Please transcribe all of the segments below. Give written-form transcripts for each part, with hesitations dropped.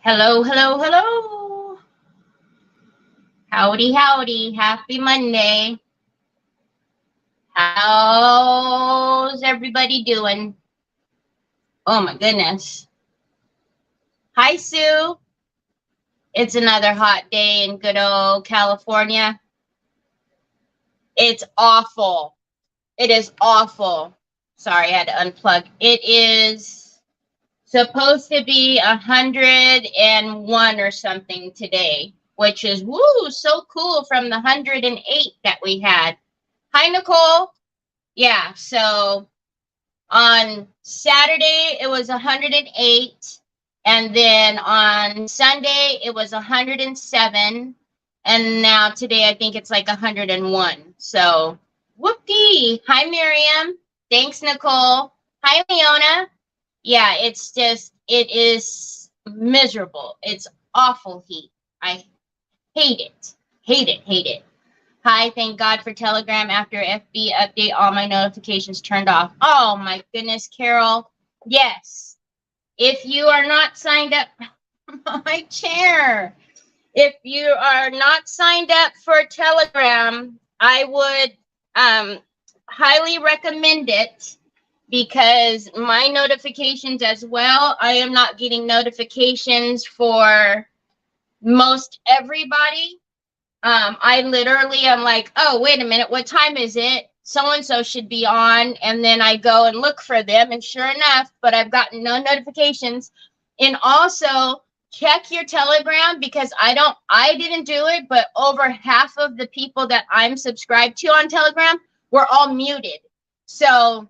Hello, hello, hello. Howdy, howdy. Happy Monday. How's everybody doing? Oh my goodness. Hi, Sue. It's another hot day in good old California. It's awful. It is awful. Sorry, I had to unplug. It is supposed to be 101 or something today, which is woo, so cool from the 108 that we had. Hi, Nicole. Yeah, so on Saturday it was 108, and then on Sunday it was 107, and now today I think it's like 101. So whoopee. Hi, Miriam. Thanks, Nicole. Hi, Leona. Yeah, it's just, it is miserable. It's awful heat. I hate it. Hate it. Hate it. Hi, thank God for Telegram. After FB update, all my notifications turned off. Oh my goodness, Carol. Yes. If you are not signed up, my chair. If you are not signed up for Telegram, I would highly recommend it, because my notifications as well, I am not getting notifications for most everybody. I literally am like, oh, wait a minute, what time is it? So-and-so should be on. And then I go and look for them. And sure enough, but I've gotten no notifications. And also check your Telegram, because I didn't do it, but over half of the people that I'm subscribed to on Telegram were all muted. So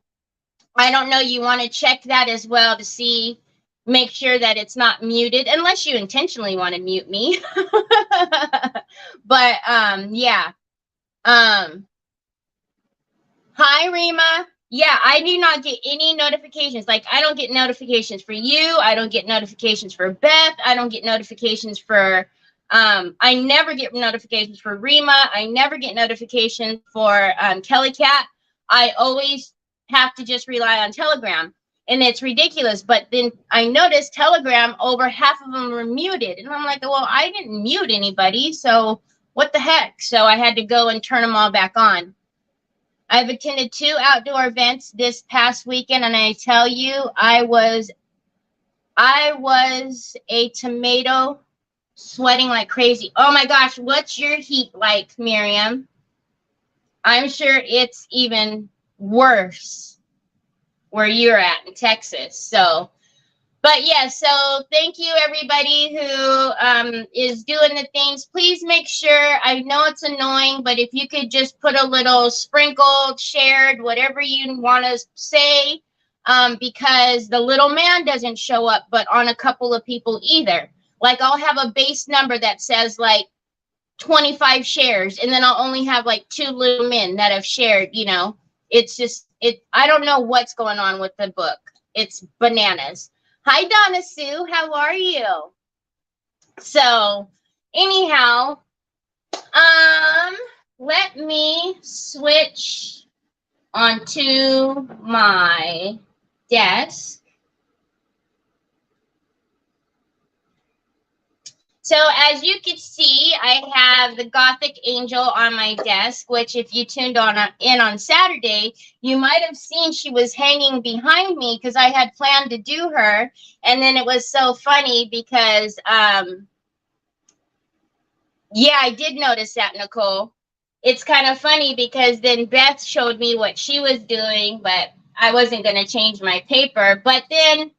I don't know, you want to check that as well to see, make sure that it's not muted, unless you intentionally want to mute me. But yeah. Hi, Rima. Yeah, I do not get any notifications. Like, I don't get notifications for you. I don't get notifications for Beth. I don't get notifications for I never get notifications for Rima. I never get notifications for Kelly Cat. I always have to just rely on Telegram. And it's ridiculous. But then I noticed Telegram, over half of them were muted. And I'm like, well, I didn't mute anybody. So what the heck? So I had to go and turn them all back on. I've attended 2 outdoor events this past weekend. And I tell you, I was a tomato, sweating like crazy. Oh my gosh. What's your heat like, Miriam? I'm sure it's even worse where you're at in Texas. So, but yeah, so thank you everybody who is doing the things. Please make sure, I know it's annoying, but if you could just put a little sprinkled, shared, whatever you want to say, because the little man doesn't show up, but on a couple of people either. Like, I'll have a base number that says like 25 shares, and then I'll only have like 2 little men that have shared, you know. It's just, I don't know what's going on with the book. It's bananas. Hi, Donna Sue. How are you? So, anyhow, let me switch onto my desk. So as you can see, I have the Gothic Angel on my desk, which if you tuned in on Saturday, you might have seen she was hanging behind me, because I had planned to do her. And then it was so funny because, yeah, I did notice that, Nicole. It's kind of funny because then Beth showed me what she was doing, but I wasn't going to change my paper. But then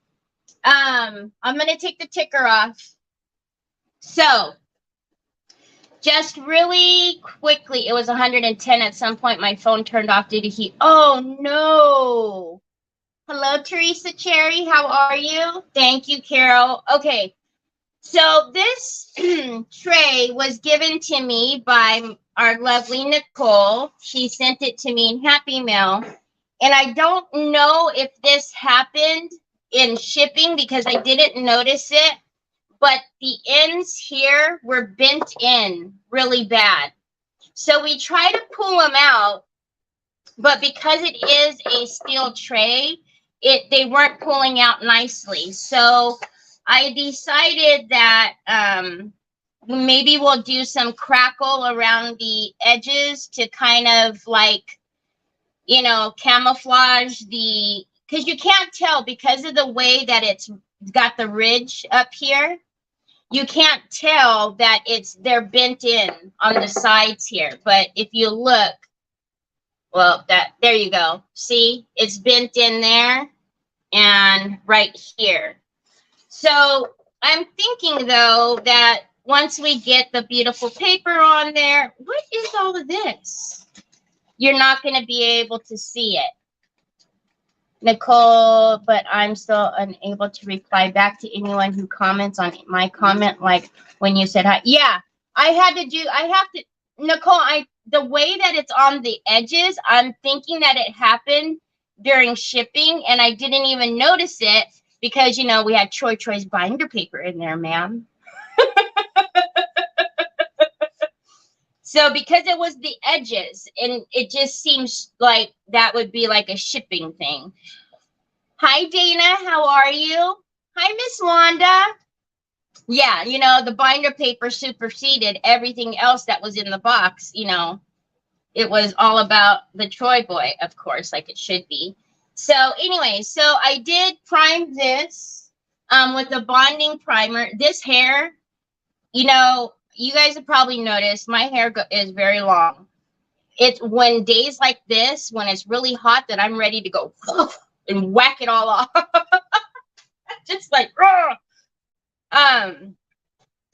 I'm going to take the ticker off. So, just really quickly, it was 110 at some point. My phone turned off due to heat. Oh, no. Hello, Teresa Cherry. How are you? Thank you, Carol. Okay, so this tray was given to me by our lovely Nicole. She sent it to me in Happy Mail. And I don't know if this happened in shipping because I didn't notice it. But the ends here were bent in really bad. So we tried to pull them out, but because it is a steel tray, they weren't pulling out nicely. So I decided that maybe we'll do some crackle around the edges to kind of like, you know, camouflage the, because you can't tell because of the way that it's got the ridge up here. You can't tell that they're bent in on the sides here. But if you look, well, there you go. See, it's bent in there and right here. So I'm thinking though that once we get the beautiful paper on there, what is all of this? You're not going to be able to see it, Nicole, but I'm still unable to reply back to anyone who comments on my comment, like when you said hi. Yeah, I have to, Nicole, the way that it's on the edges, I'm thinking that it happened during shipping, and I didn't even notice it because, you know, we had Choi Choi's binder paper in there, ma'am. So because it was the edges, and it just seems like that would be like a shipping thing. Hi, Dana. How are you? Hi, Miss Wanda. Yeah, you know, the binder paper superseded everything else that was in the box. You know, it was all about the Troy boy, of course, like it should be. So anyway, so I did prime this with the bonding primer. This hair, you know, you guys have probably noticed my hair is very long. It's when days like this, when it's really hot, that I'm ready to go and whack it all off. Just like,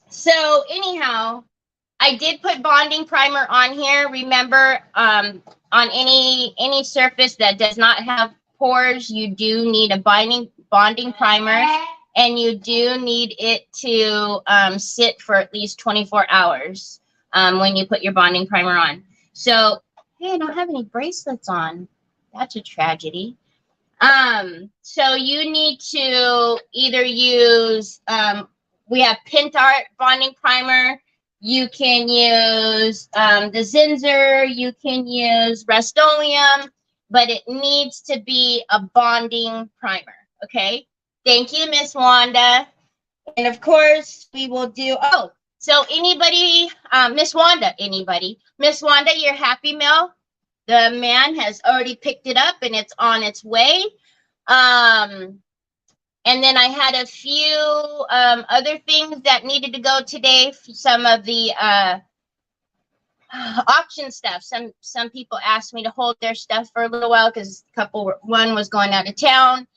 so anyhow, I did put bonding primer on here. Remember, on any surface that does not have pores, you do need a bonding primer. And you do need it to sit for at least 24 hours when you put your bonding primer on. So, hey, I don't have any bracelets on. That's a tragedy. So you need to either use, we have Pentart bonding primer. You can use the Zinsser. You can use Rust-Oleum, but it needs to be a bonding primer, okay? Thank you, Miss Wanda. And of course, we will do, oh, so anybody, Miss Wanda, Miss Wanda, your Happy Mail, the man has already picked it up and it's on its way. And then I had a few other things that needed to go today. Some of the auction stuff. Some people asked me to hold their stuff for a little while because one was going out of town.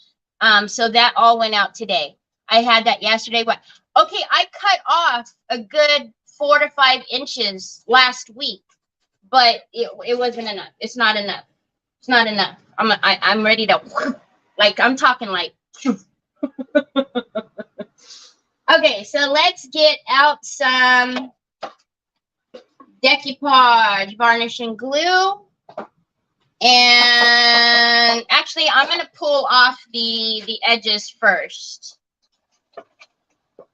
So that all went out today. I had that yesterday. But okay, I cut off a good 4 to 5 inches last week, but it wasn't enough. It's not enough. It's not enough. I'm ready to, like, I'm talking like. Okay, so let's get out some Decoupage varnish and glue. And actually, I'm going to pull off the edges first.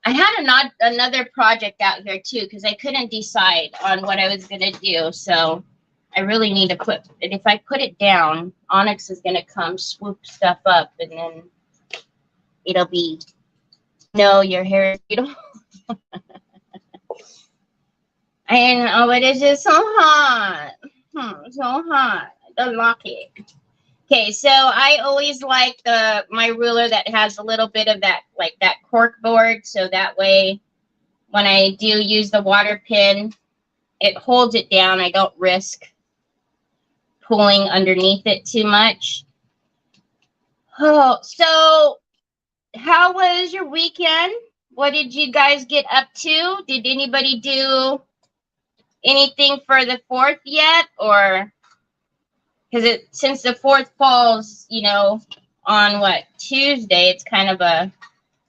I had another project out here, too, because I couldn't decide on what I was going to do. So I really need to put it. If I put it down, Onyx is going to come swoop stuff up, and then it'll be, no, your hair is beautiful. I know, but it's just so hot. So hot. Don't lock it. Okay, so I always like my ruler that has a little bit of that, like that cork board, so that way when I do use the water pen, it holds it down. I don't risk pulling underneath it too much. Oh, so how was your weekend? What did you guys get up to? Did anybody do anything for the 4th yet, or because since the 4th falls, you know, on what, Tuesday, it's kind of a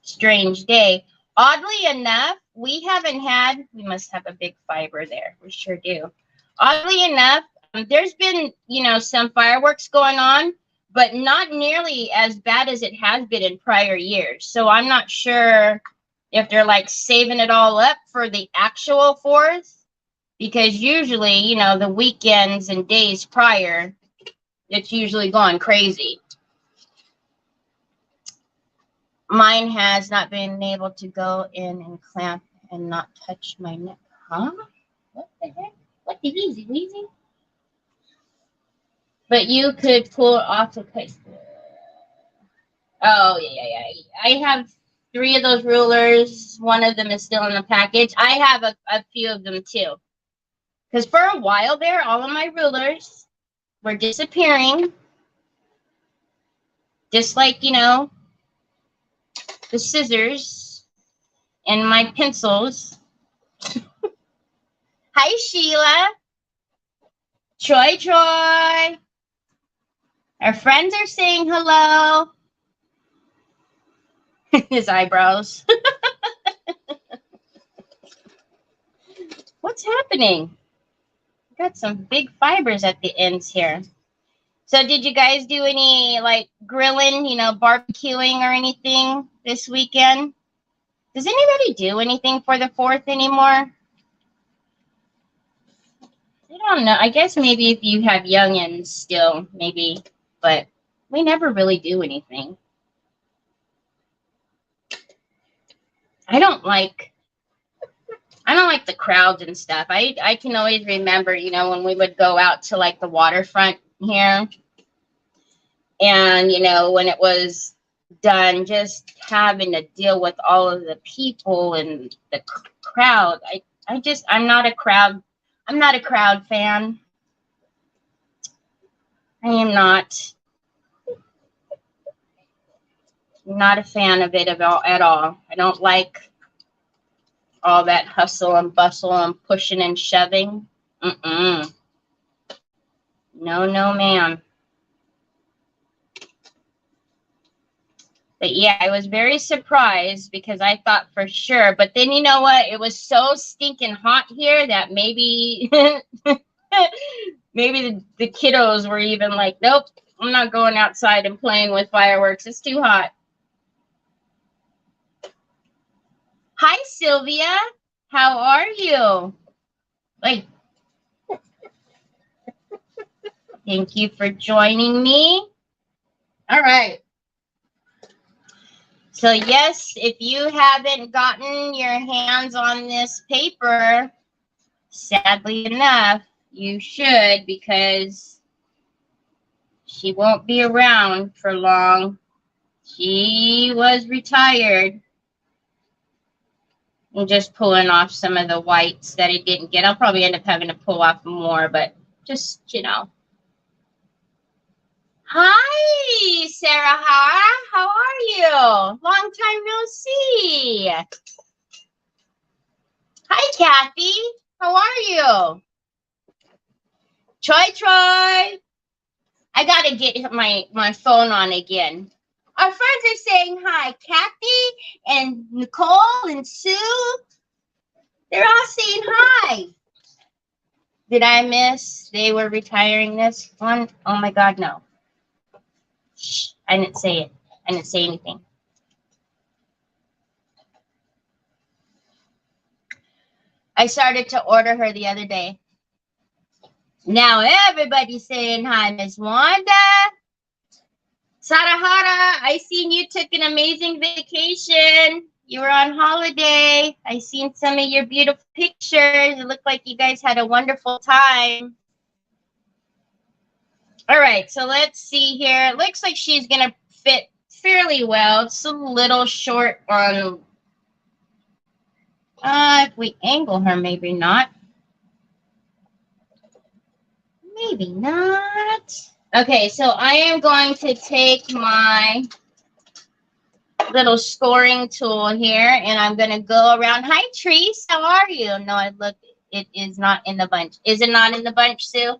strange day. Oddly enough, we must have a big fiber there. We sure do. Oddly enough, there's been, you know, some fireworks going on, but not nearly as bad as it has been in prior years. So I'm not sure if they're like saving it all up for the actual 4th, because usually, you know, the weekends and days prior, it's usually gone crazy. Mine has not been able to go in and clamp and not touch my neck. Huh? What the heck? What the easy weezy? But you could pull off the place. Oh, yeah. I have 3 of those rulers. One of them is still in the package. I have a few of them too. Because for a while there, all of my rulers were disappearing. Just like, you know, the scissors and my pencils. Hi, Sheila. Troy. Our friends are saying hello. His eyebrows. What's happening? Got some big fibers at the ends here. So did you guys do any like grilling, you know, barbecuing or anything this weekend? Does anybody do anything for the 4th anymore? I don't know. I guess maybe if you have youngins still, maybe, but we never really do anything. I don't like the crowds and stuff. I can always remember, you know, when we would go out to like the waterfront here, and you know, when it was done, just having to deal with all of the people and the crowd. I'm not a crowd fan. I am not a fan of it at all. I don't like all that hustle and bustle and pushing and shoving. No, ma'am. But yeah, I was very surprised because I thought for sure. But then you know what? It was so stinking hot here that maybe maybe the kiddos were even like, nope, I'm not going outside and playing with fireworks. It's too hot. Hi, Sylvia. How are you? Like, thank you for joining me. All right. So yes, if you haven't gotten your hands on this paper, sadly enough, you should, because she won't be around for long. She was retired. I'm just pulling off some of the whites that I didn't get. I'll probably end up having to pull off more, but just, you know. Hi, Sarah. How are you? Long time no see. Hi, Kathy. How are you? Troy. I got to get my phone on again. Our friends are saying hi. Kathy and Nicole and Sue. They're all saying hi. Did I miss? They were retiring this one? Oh, my God, no. Shh, I didn't say it. I didn't say anything. I started to order her the other day. Now everybody's saying hi, Miss Wanda. Sarahara, I seen you took an amazing vacation. You were on holiday. I seen some of your beautiful pictures. It looked like you guys had a wonderful time. All right, so let's see here. It looks like she's going to fit fairly well. It's a little short on, if we angle her, maybe not. Maybe not. Okay, so I am going to take my little scoring tool here, and I'm going to go around. Hi, Treese. How are you? No, it is not in the bunch. Is it not in the bunch, Sue?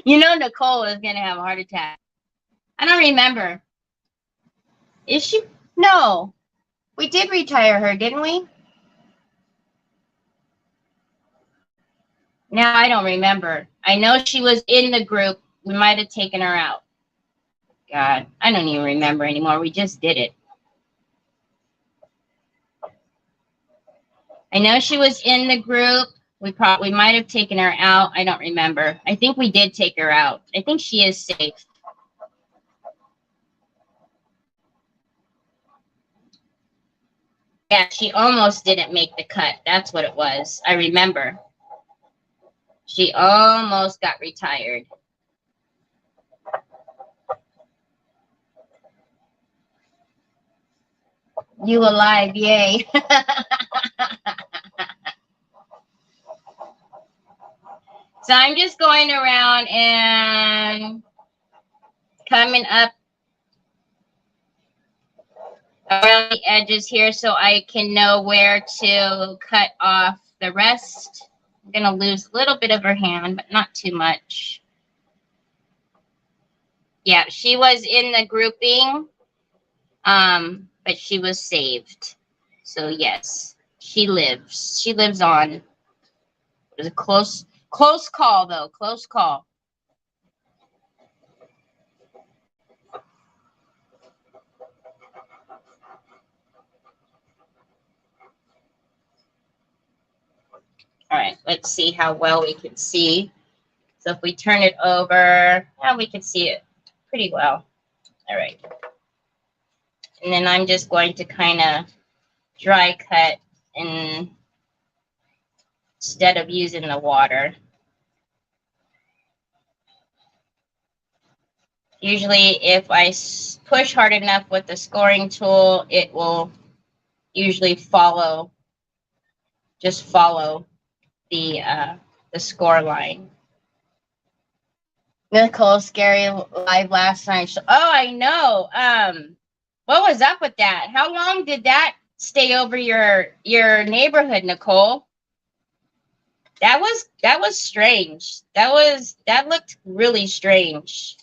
You know Nicole is going to have a heart attack. I don't remember. Is she? No. We did retire her, didn't we? Now I don't remember. I know she was in the group. We might have taken her out. God, I don't even remember anymore. We just did it. I know she was in the group. We might have taken her out. I don't remember. I think we did take her out. I think she is safe. Yeah, she almost didn't make the cut. That's what it was. I remember. She almost got retired. You alive, yay. So I'm just going around and coming up around the edges here so I can know where to cut off the rest. I'm going to lose a little bit of her hand, but not too much. Yeah, she was in the grouping, but she was saved. So yes, she lives. She lives on. It was a close call, though. Close call. All right, let's see how well we can see. So if we turn it over, yeah, we can see it pretty well. All right. And then I'm just going to kind of dry cut instead of using the water. Usually if I push hard enough with the scoring tool, it will usually just follow the score line. Nicole, scary live last night. Oh, I know. What was up with that? How long did that stay over your neighborhood, Nicole? That was strange. That looked really strange.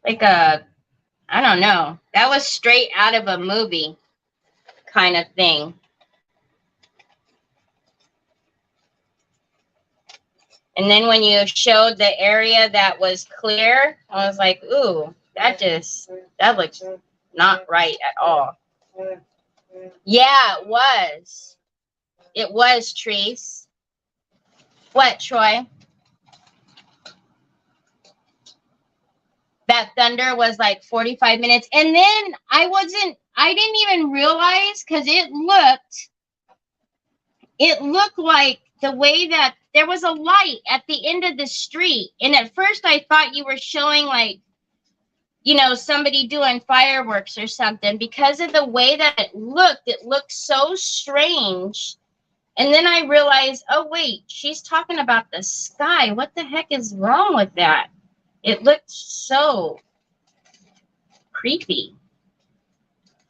Like I don't know. That was straight out of a movie kind of thing. And then when you showed the area that was clear, I was like, ooh, that looks not right at all. Yeah, it was. It was, Treese. What, Troy? That thunder was like 45 minutes. And then I didn't even realize because it looked like the way that there was a light at the end of the street. And at first I thought you were showing like, you know, somebody doing fireworks or something because of the way that it looked so strange. And then I realized, oh wait, she's talking about the sky. What the heck is wrong with that? It looked so creepy.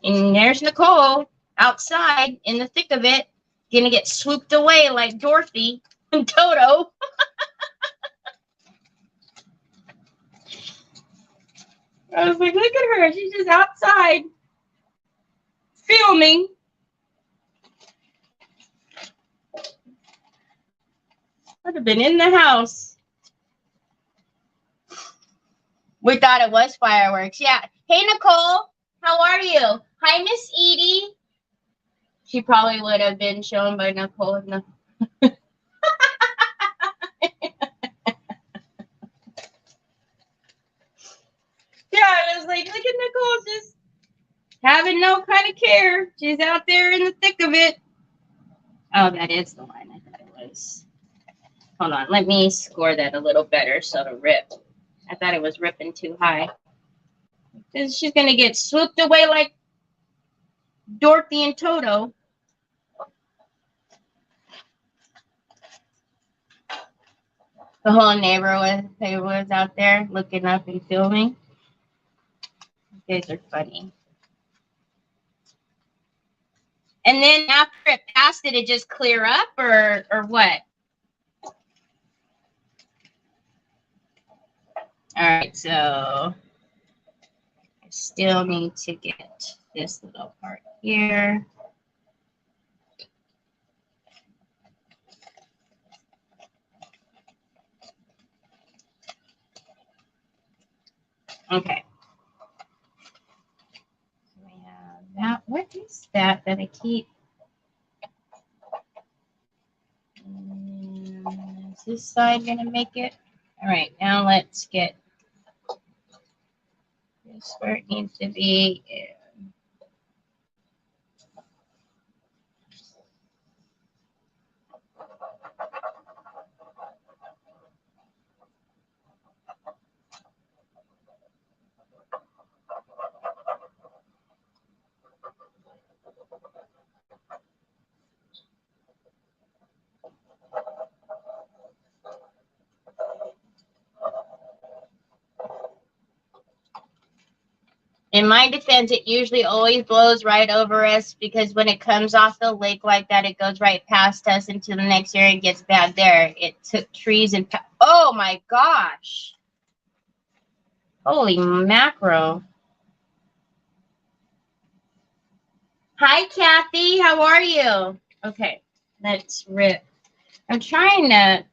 And there's Nicole outside in the thick of it, gonna get swooped away like Dorothy and Toto. I was like, look at her. She's just outside filming. I'd have been in the house. We thought it was fireworks. Yeah. Hey, Nicole. How are you? Hi, Miss Edie. She probably would have been shown by Nicole. No. Yeah, I was like, look at Nicole just having no kind of care. She's out there in the thick of it. Oh, that is the line. I thought it was. Hold on. Let me score that a little better so it'll rip. I thought it was ripping too high. She's going to get swooped away like Dorothy and Toto. The whole neighborhood was out there looking up and filming. You guys are funny. And then after it passed, did it just clear up or what? All right, so I still need to get this little part here. Okay. We have that. What is that I keep? Is this side going to make it? All right, now let's get That's where it needs to be. In my defense, it usually always blows right over us because when it comes off the lake like that, it goes right past us into the next area and gets bad there. It took trees and... Oh, my gosh. Holy mackerel. Hi, Kathy. How are you? Okay, let's rip. I'm trying to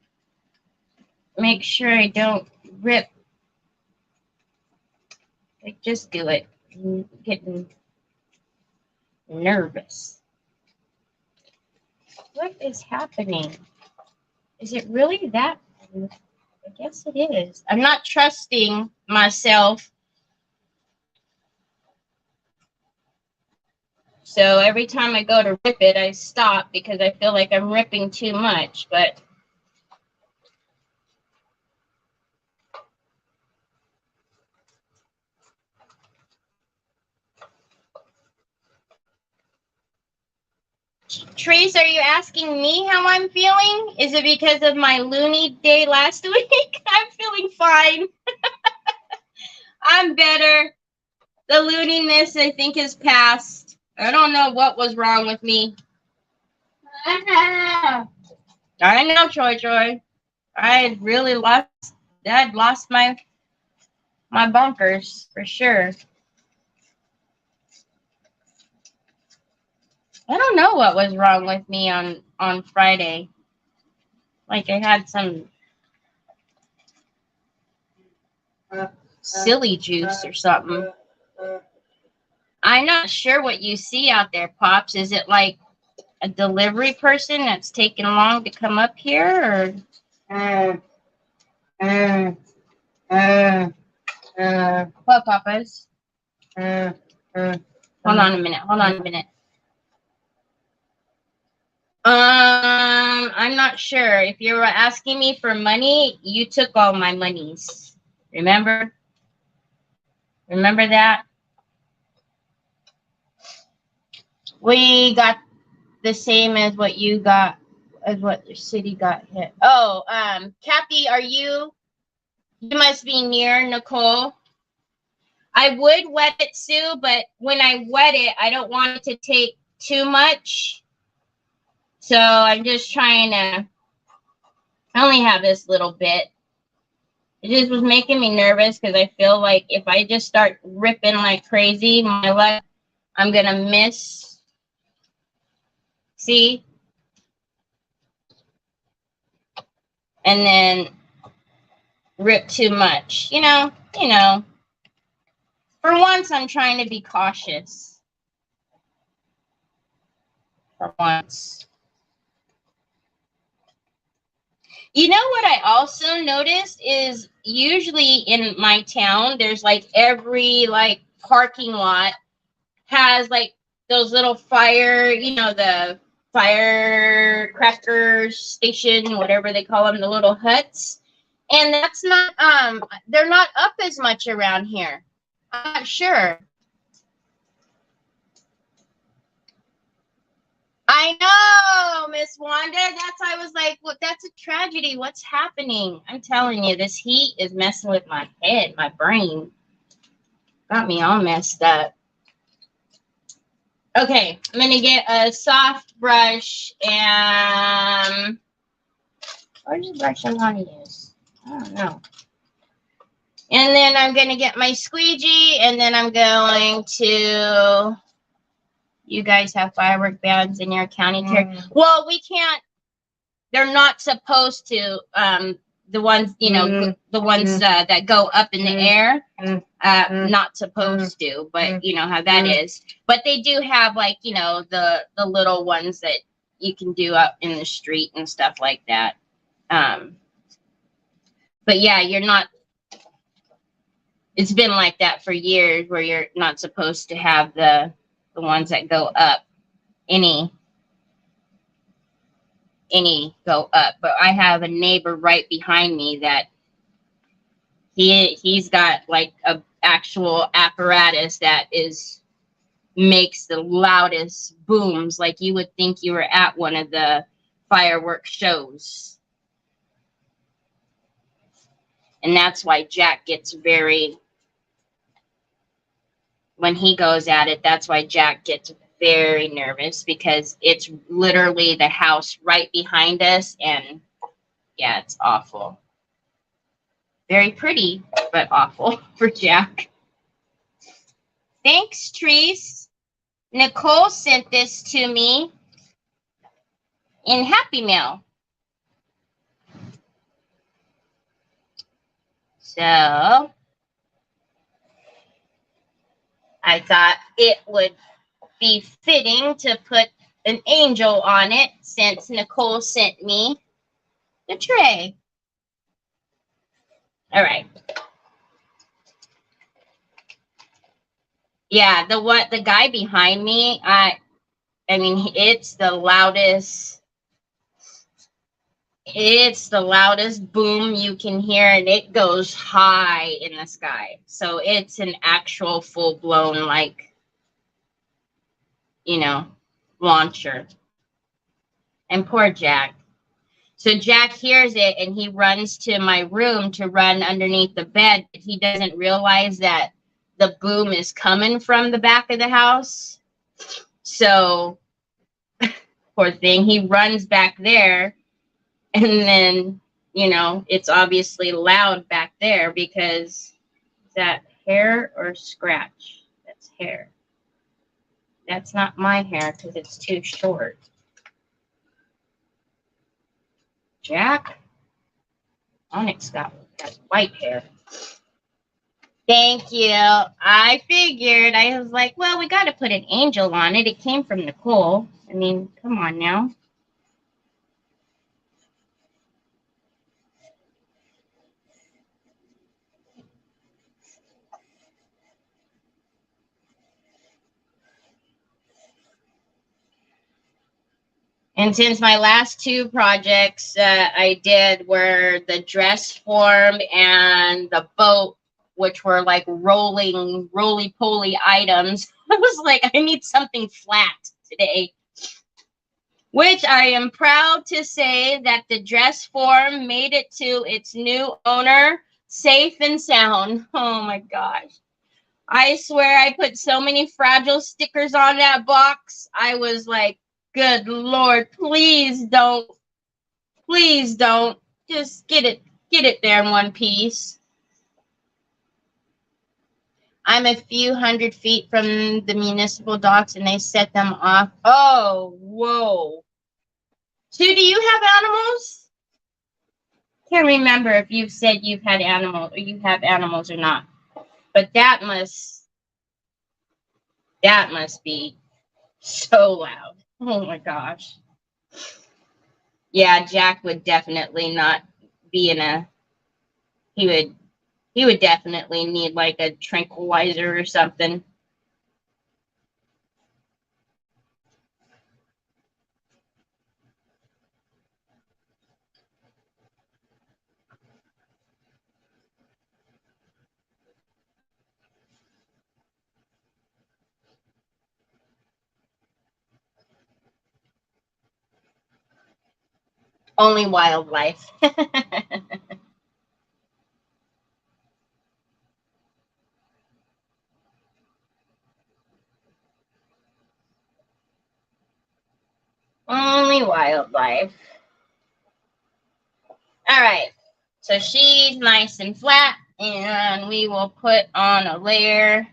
make sure I don't rip. Like, just do it. I'm getting nervous. What is happening? Is it really that? I guess it is. I'm not trusting myself. So every time I go to rip it, I stop because I feel like I'm ripping too much. But Trace, are you asking me how I'm feeling? Is it because of my loony day last week? I'm feeling fine. I'm better. The looniness, I think, is past. I don't know what was wrong with me. I know, Troy. I had really lost my bunkers for sure. I don't know what was wrong with me on Friday. Like I had some silly juice or something. I'm not sure what you see out there, Pops. Is it like a delivery person that's taking long to come up here, or what, Papas? Hold on a minute. I'm not sure. If you were asking me for money, you took all my monies. Remember? Remember that? We got the same as what you got, as what the city got hit. Oh, Kathy, you must be near Nicole. I would wet it, Sue, but when I wet it, I don't want it to take too much. So I'm just trying to, I only have this little bit. It just was making me nervous because I feel like if I just start ripping like crazy, my luck, I'm going to miss. See? And then rip too much. You know. For once, I'm trying to be cautious. For once. You know what I also noticed is usually in my town, there's like every like parking lot has like those little fire, the firecracker station, whatever they call them, the little huts. And that's not, they're not up as much around here. I'm not sure. I know, Miss Wanda. That's why I was like, well, that's a tragedy. What's happening? I'm telling you, this heat is messing with my head, my brain. Got me all messed up. Okay, I'm going to get a soft brush and... Where's the brush I want to use? I don't know. And then I'm going to get my squeegee, and then I'm going to... You guys have firework bands in your county territory. Well, we can't. They're not supposed to. The ones, the ones that go up in the air, not supposed to. But you know how that is. But they do have like the little ones that you can do up in the street and stuff like that. But yeah, you're not. It's been like that for years, where you're not supposed to have the ones that go up. Any go up. But I have a neighbor right behind me that he's got like a actual apparatus that makes the loudest booms, like you would think you were at one of the fireworks shows. And that's why Jack gets when he goes at it, that's why Jack gets very nervous, because it's literally the house right behind us. And yeah, it's awful. Very pretty, but awful for Jack. Thanks, Treese. Nicole sent this to me in Happy Mail. So I thought it would be fitting to put an angel on it, since Nicole sent me the tray. All right. Yeah, the guy behind me, I mean, it's the loudest boom you can hear, and it goes high in the sky. So it's an actual full-blown, like, launcher. And poor Jack. So Jack hears it, and he runs to my room to run underneath the bed. But he doesn't realize that the boom is coming from the back of the house. So, poor thing, he runs back there, and then, it's obviously loud back there, because is that hair or scratch? That's hair. That's not my hair, because it's too short. Jack? Onyx got white hair. Thank you. I figured. I was like, well, we got to put an angel on it. It came from Nicole. I mean, come on now. And since my last two projects I did were the dress form and the boat, which were like roly-poly items, I was like, I need something flat today. Which I am proud to say that the dress form made it to its new owner safe and sound. Oh my gosh. I swear I put so many fragile stickers on that box. I was like, good Lord, please don't. Please don't. Just get it there in one piece. I'm a few hundred feet from the municipal docks, and they set them off. Oh, whoa. Sue, do you have animals? Can't remember if you've said you've had animals, or you have animals or not. But that must be so loud. Oh my gosh. Yeah, Jack would definitely not be he would definitely need like a tranquilizer or something. Only wildlife. Only wildlife. All right. So she's nice and flat, and we will put on a layer.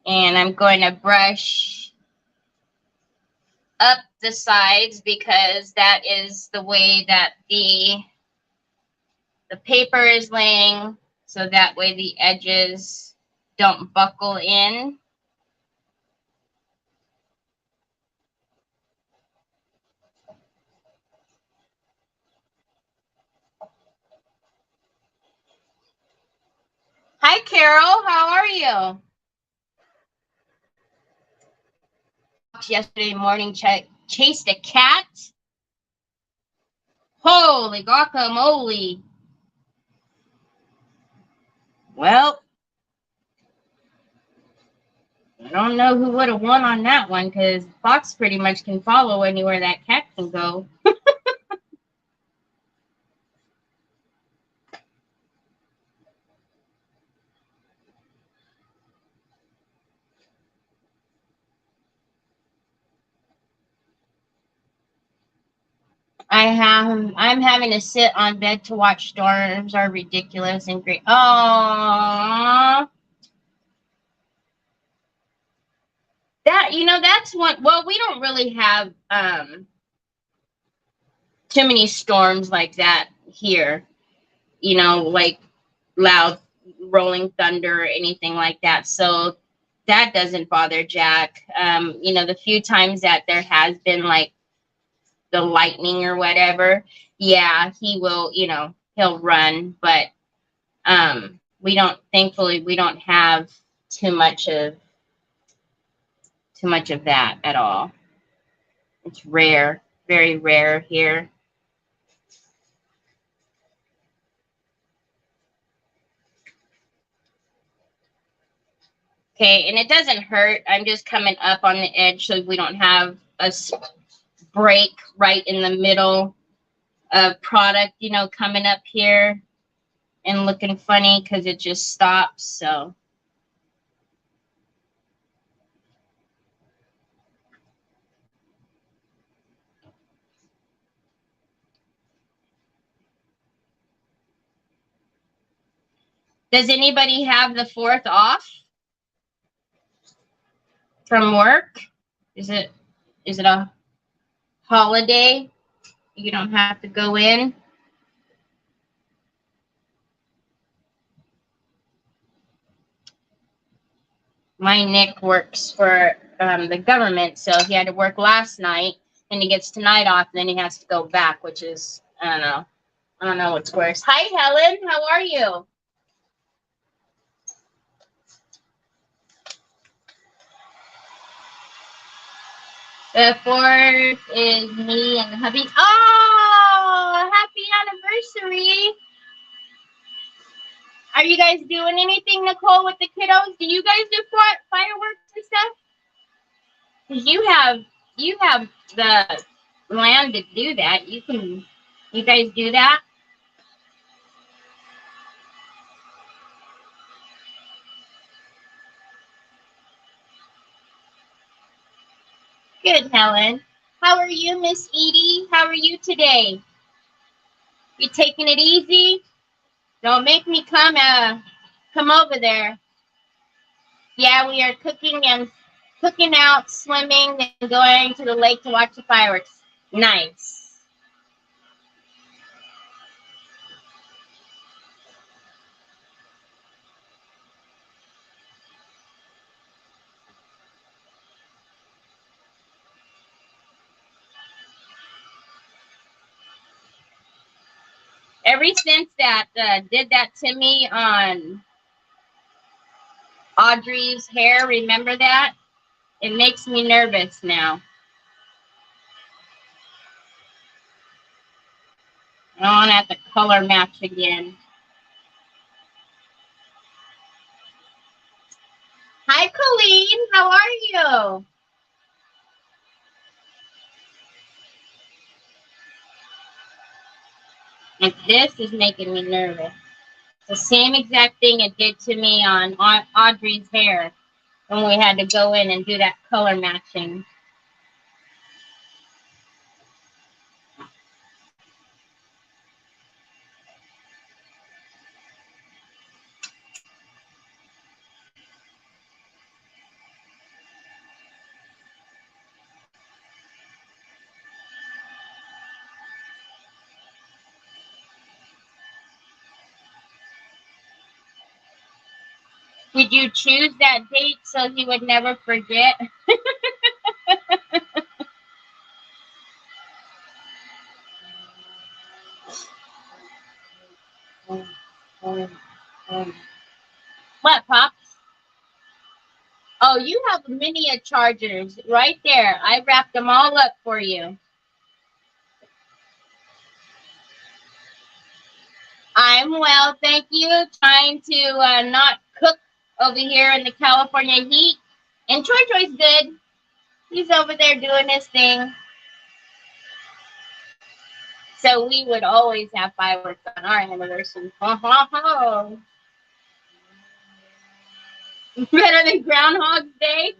And I'm going to brush up the sides, because that is the way that the paper is laying, so that way the edges don't buckle in. Hi, Carol. How are you? Yesterday morning, chased a cat. Holy guacamole. Well, I don't know who would have won on that one because Fox pretty much can follow anywhere that cat can go. I'm having to sit on bed to watch storms are ridiculous and great. Oh, that's one. Well, we don't really have too many storms like that here. Like loud rolling thunder or anything like that. So that doesn't bother Jack. The few times that there has been like the lightning or whatever, yeah, he will, he'll run, but thankfully we don't have too much of that at all. It's rare, very rare here. Okay, and it doesn't hurt. I'm just coming up on the edge so we don't have a break right in the middle of product, coming up here and looking funny because it just stops. So does anybody have the 4th off from work? Is it a holiday? You don't have to go in. My Nick works for the government, so he had to work last night, and he gets tonight off, and then he has to go back, which is, I don't know. I don't know what's worse. Hi, Helen. How are you? The 4th is me and the hubby. Oh, happy anniversary. Are you guys doing anything, Nicole, with the kiddos? Do you guys do fireworks and stuff? Because you have the land to do that. You guys do that? Good, Helen. How are you, Miss Edie? How are you today? You taking it easy? Don't make me come over there. Yeah, we are cooking out, swimming, and going to the lake to watch the fireworks. Nice. Ever since that did that to me on Audrey's hair, remember that? It makes me nervous now. I don't want to have to color match again. Hi, Colleen. How are you? And this is making me nervous. The same exact thing it did to me on Audrey's hair when we had to go in and do that color matching. Did you choose that date so he would never forget? What, Pop? Oh, you have many chargers right there. I wrapped them all up for you. I'm well, thank you. Trying to not cook over here in the California heat. And Troy's good. He's over there doing his thing. So we would always have fireworks on our anniversary. Better than Groundhog's Day.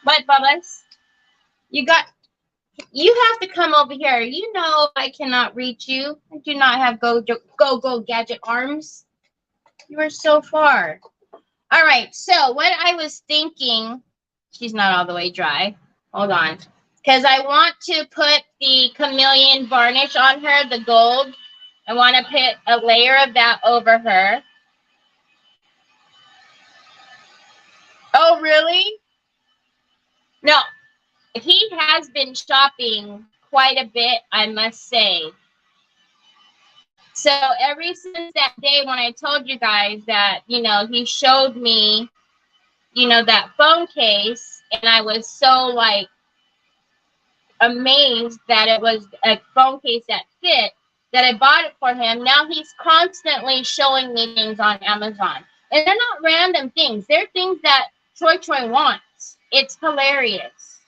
What, Bubba's? You have to come over here. You know I cannot reach you. I do not have go gadget arms. You are so far. All right, so what I was thinking, she's not all the way dry. Hold on. Because I want to put the chameleon varnish on her, the gold. I want to put a layer of that over her. Oh, really? No. He has been shopping quite a bit, I must say. So ever since that day when I told you guys that, you know, he showed me, you know, that phone case, and I was so, like, amazed that it was a phone case that fit, that I bought it for him. Now he's constantly showing me things on Amazon. And they're not random things. They're things that Troy wants. It's hilarious.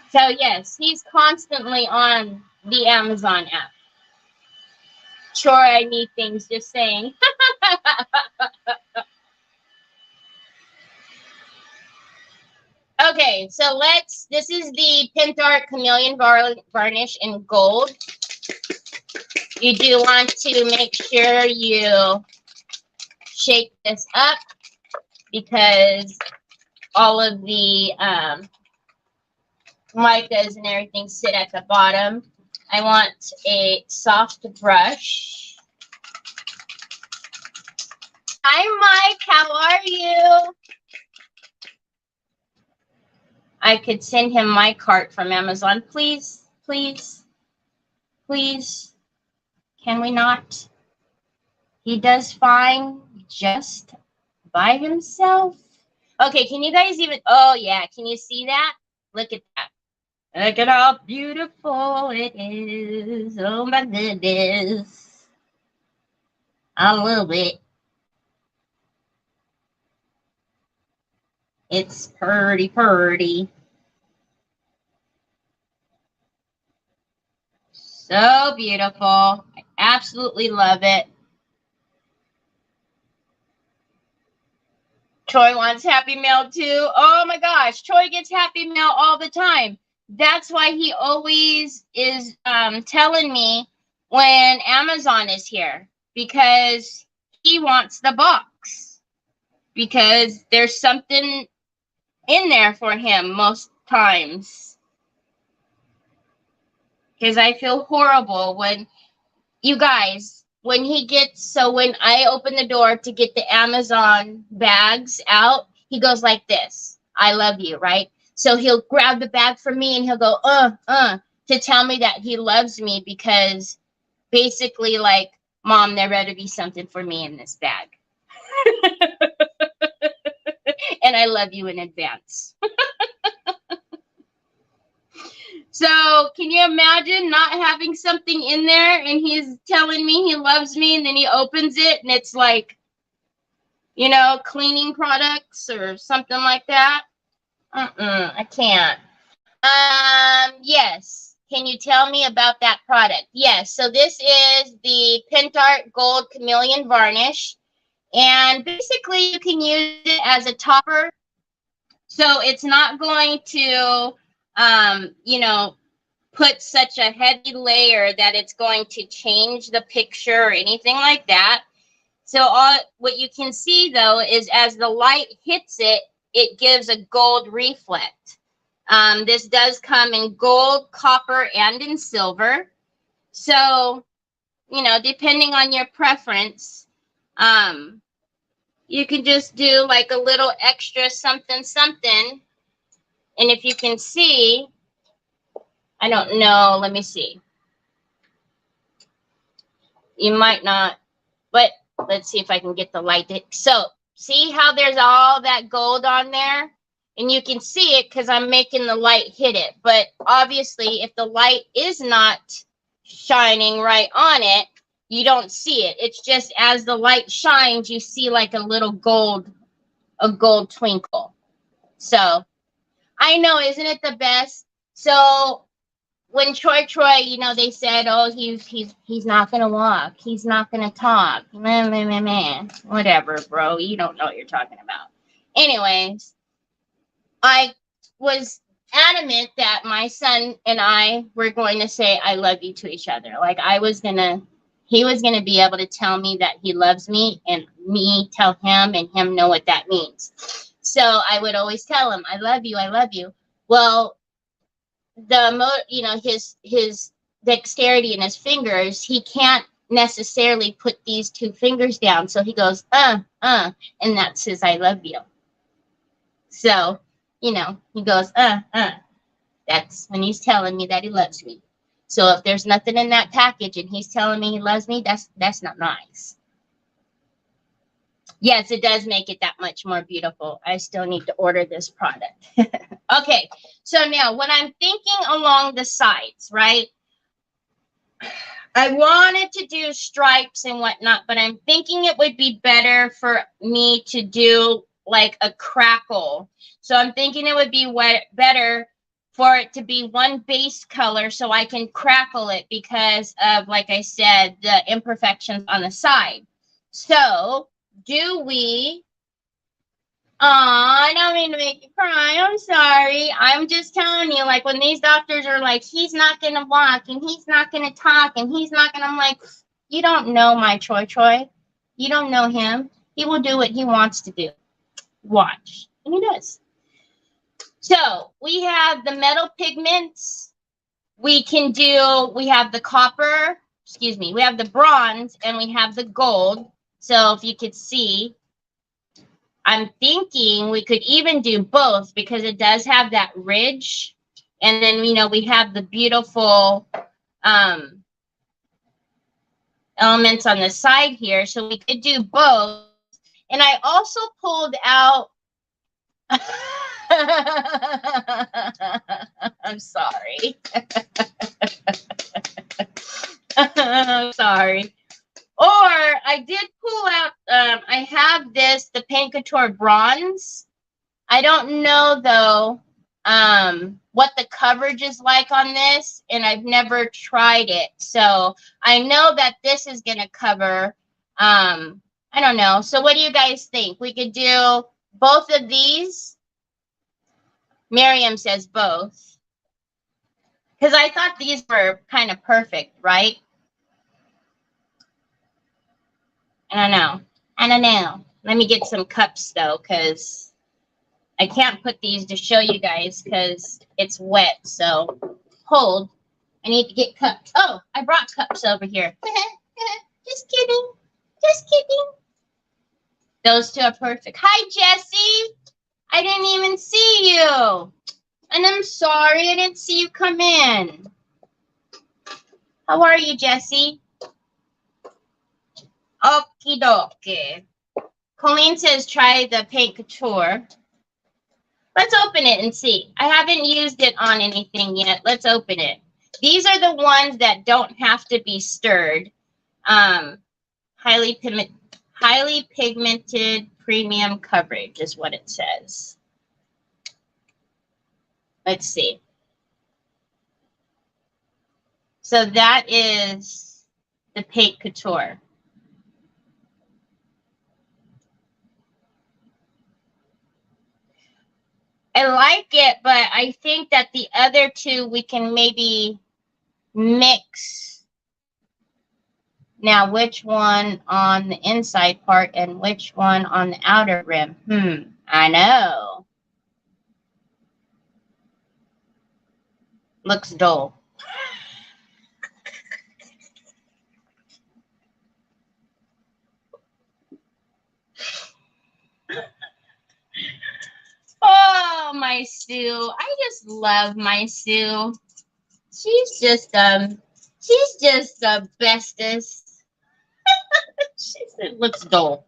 So, yes, he's constantly on the Amazon app. Sure, I need things, just saying. Okay, so this is the Pentart Chameleon Varnish in gold. You do want to make sure you shake this up because all of the micas and everything sit at the bottom. I want a soft brush. Hi, Mike. How are you? I could send him my cart from Amazon. Please, please, please. Can we not? He does fine just by himself. Okay, can you guys even... Oh, yeah. Can you see that? Look at that. Look at how beautiful it is. Oh, my goodness. I love it. It's pretty. So beautiful. I absolutely love it. Troy wants Happy Mail too. Oh my gosh, Troy gets Happy Mail all the time. That's why he always is telling me when Amazon is here, because he wants the box, because there's something in there for him most times. Because I feel horrible when, you guys, when I open the door to get the Amazon bags out, he goes like this. I love you, right? So he'll grab the bag from me and he'll go, to tell me that he loves me, because basically, like, Mom, there better be something for me in this bag. And I love you in advance. So can you imagine not having something in there and he's telling me he loves me, and then he opens it and it's like, you know, cleaning products or something like that? I can't. Yes. Can you tell me about that product? Yes. So this is the Pentart Gold Chameleon Varnish. And basically you can use it as a topper. So it's not going to, you know, put such a heavy layer that it's going to change the picture or anything like that. So what you can see, though, is as the light hits it, it gives a gold reflect. This does come in gold, copper, and in silver. So, you know, depending on your preference, you can just do like a little extra something. And if you can see, I don't know. Let me see. You might not, but let's see if I can get the light to, so see how there's all that gold on there? And you can see it because I'm making the light hit it. But obviously, if the light is not shining right on it, you don't see it. It's just as the light shines, you see like a little a gold twinkle. So I know, isn't it the best? So when Troy, you know, they said, oh, he's not gonna walk, he's not gonna talk, man. Whatever, bro. You don't know what you're talking about. Anyways, I was adamant that my son and I were going to say I love you to each other. Like he was gonna be able to tell me that he loves me and me tell him and him know what that means. So I would always tell him, I love you, I love you. Well, you know, his dexterity in his fingers, he can't necessarily put these two fingers down. So he goes, and that says I love you. So, you know, he goes, that's when he's telling me that he loves me. So if there's nothing in that package and he's telling me he loves me, that's not nice. Yes, it does make it that much more beautiful. I still need to order this product. Okay, so now when I'm thinking along the sides, right? I wanted to do stripes and whatnot, but I'm thinking it would be better for me to do like a crackle. So I'm thinking it would be better for it to be one base color so I can crackle it because of, like I said, the imperfections on the side. So do we... I don't mean to make you cry. I'm sorry. I'm just telling you, like, when these doctors are like, he's not going to walk, and he's not going to talk, and he's not going to, I'm like, you don't know my Troy. You don't know him. He will do what he wants to do. Watch. And he does. So, we have the metal pigments. We have the copper, we have the bronze, and we have the gold. So, if you could see, I'm thinking we could even do both because it does have that ridge. And then, you know, we have the beautiful elements on the side here. So we could do both. And I also pulled out... I'm sorry. I'm sorry. Or I did pull out, I have the Paint Couture Bronze. I don't know, though, what the coverage is like on this, and I've never tried it. So I know that this is going to cover, I don't know. So what do you guys think? We could do both of these. Miriam says both. Because I thought these were kind of perfect, right? I don't know. Let me get some cups, though, because I can't put these to show you guys because it's wet. So, hold. I need to get cups. Oh, I brought cups over here. Just kidding. Just kidding. Those two are perfect. Hi, Jessie. I didn't even see you. And I'm sorry I didn't see you come in. How are you, Jessie? Okie dokie. Colleen says try the Paint Couture. Let's open it and see. I haven't used it on anything yet. Let's open it. These are the ones that don't have to be stirred. Highly pigmented premium coverage is what it says. Let's see. So that is the Paint Couture. I like it, but I think that the other two we can maybe mix. Now, which one on the inside part and which one on the outer rim? I know. Looks dull. Oh, my Sue. I just love my Sue. she's just the bestest. It looks dull.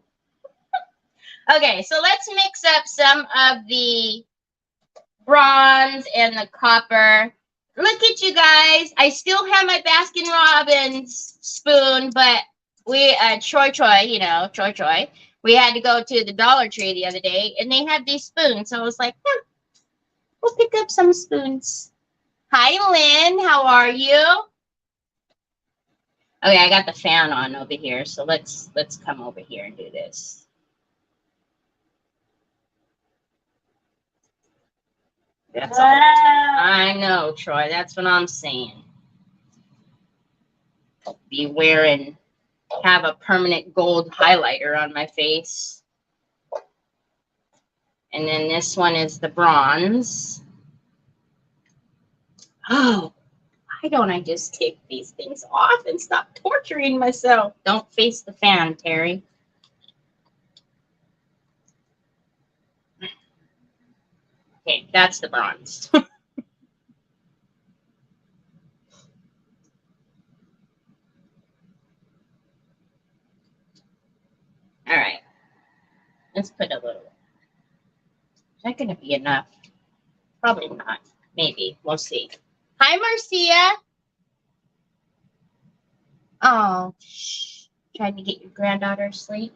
Okay, so let's mix up some of the bronze and the copper. Look at you guys. I still have my Baskin Robbins spoon, but we Troy, you know, Troy. We had to go to the Dollar Tree the other day, and they had these spoons. So I was like, we'll pick up some spoons. Hi, Lynn. How are you? Okay, I got the fan on over here, so let's come over here and do this. That's all. I know, Troy. That's what I'm saying. I'll be wearing, have a permanent gold highlighter on my face. And then this one is the bronze. Oh, why don't I just take these things off and stop torturing myself? Don't face the fan, Terry. Okay, that's the bronze. All right. Let's put a little. Is that going to be enough? Probably not. Maybe. We'll see. Hi, Marcia. Oh, shh. Trying to get your granddaughter asleep.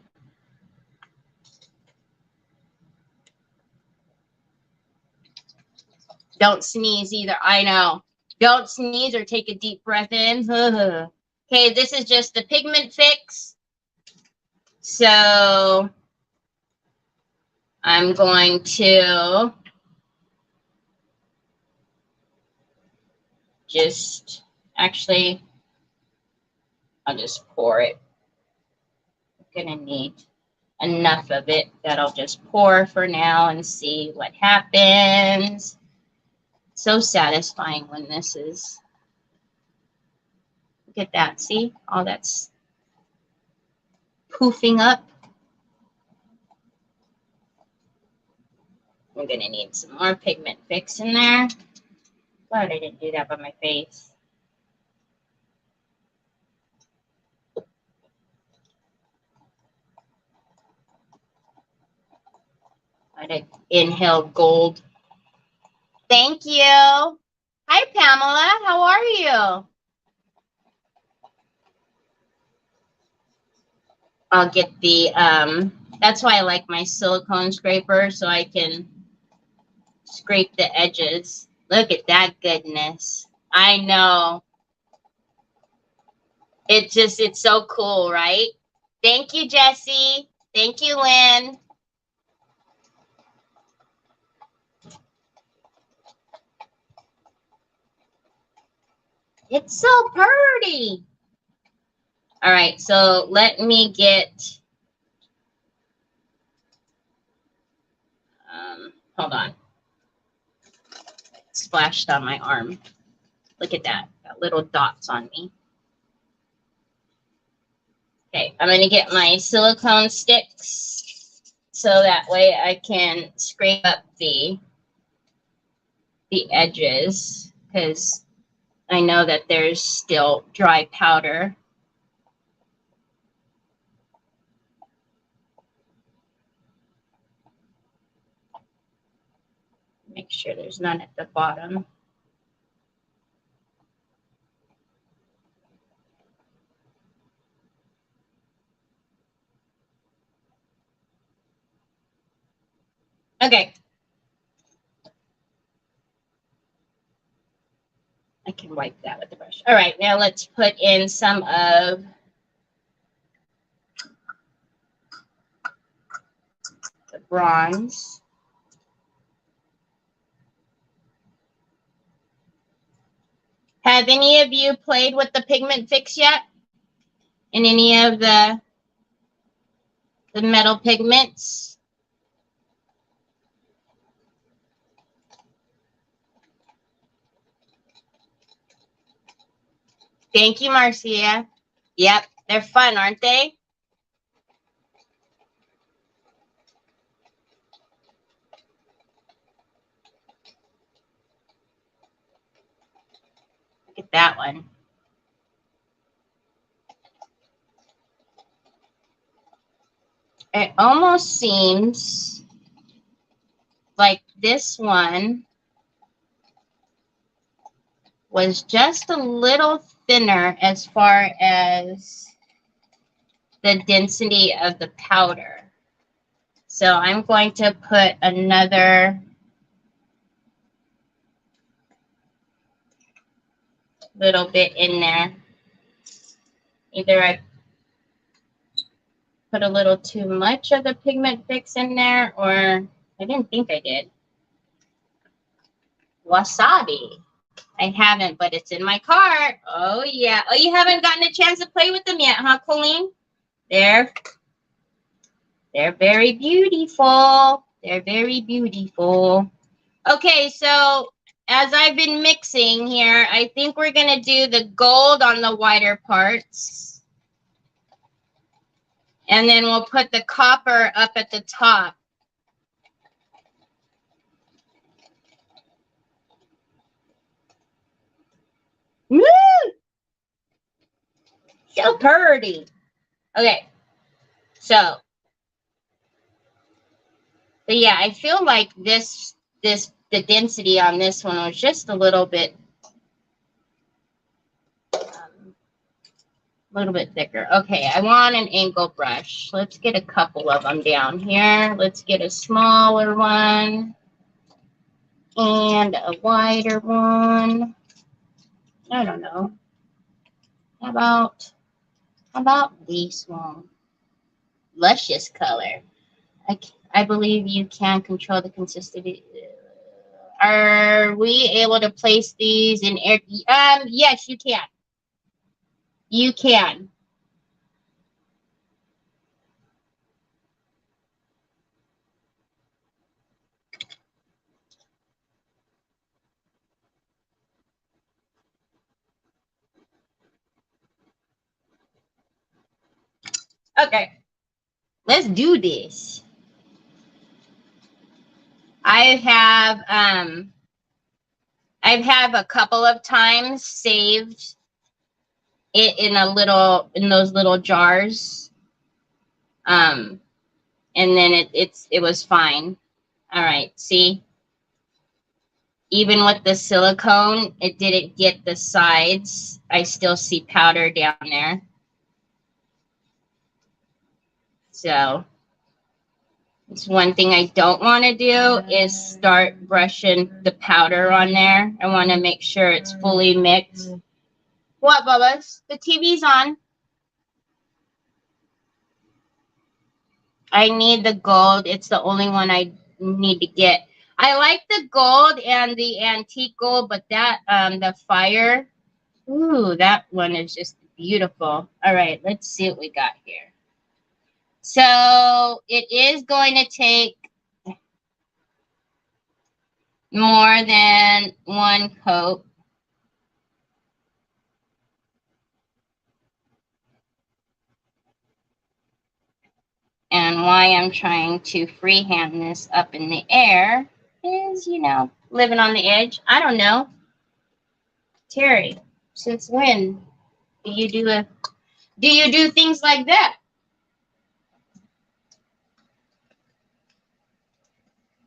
Don't sneeze either. I know. Don't sneeze or take a deep breath in. Okay, this is just the pigment fix. So I'm going to just, actually, I'll just pour it. I'm going to need enough of it that I'll just pour for now and see what happens. So satisfying when this is, look at that, see? All that's poofing up. I'm going to need some more pigment fix in there. Glad I didn't do that by my face. I inhaled gold. Thank you. Hi, Pamela. How are you? I'll get the, that's why I like my silicone scraper, so I can scrape the edges. Look at that goodness. I know. It's so cool, right? Thank you, Jessie. Thank you, Lynn. It's so pretty. All right, so let me get, hold on. Splashed on my arm. Look at that. Got little dots on me. Okay, I'm going to get my silicone sticks so that way I can scrape up the edges because I know that there's still dry powder. Make sure there's none at the bottom. Okay. I can wipe that with the brush. All right, now let's put in some of the bronze. Have any of you played with the pigment fix yet? In any of the metal pigments? Thank you, Marcia. Yep, they're fun, aren't they? with that one. It almost seems like this one was just a little thinner as far as the density of the powder. So I'm going to put another little bit in there. Either I put a little too much of the pigment fix in there, or I didn't think I did. Wasabi. I haven't, but it's in my cart. Oh, yeah. Oh, you haven't gotten a chance to play with them yet, huh, Colleen? They're very beautiful. They're very beautiful. Okay, so as I've been mixing here, I think we're going to do the gold on the whiter parts. And then we'll put the copper up at the top. Woo! So pretty. Okay, so, but yeah, I feel like the density on this one was just a little bit thicker. Okay, I want an angle brush. Let's get a couple of them down here. Let's get a smaller one and a wider one. I don't know. How about this one? Luscious color. I believe you can control the consistency. Are we able to place these in air? Yes, you can. You can. Okay. Let's do this. I've a couple of times saved it in those little jars. And then it was fine. All right, see? Even with the silicone, it didn't get the sides. I still see powder down there. So it's one thing I don't want to do is start brushing the powder on there. I want to make sure it's fully mixed. What, Bubba's? The TV's on. I need the gold. It's the only one I need to get. I like the gold and the antique gold, but that the fire, ooh, that one is just beautiful. All right, let's see what we got here. So it is going to take more than one coat. And why I'm trying to freehand this up in the air is, you know, living on the edge. I don't know. Terry, since when do you do things like that?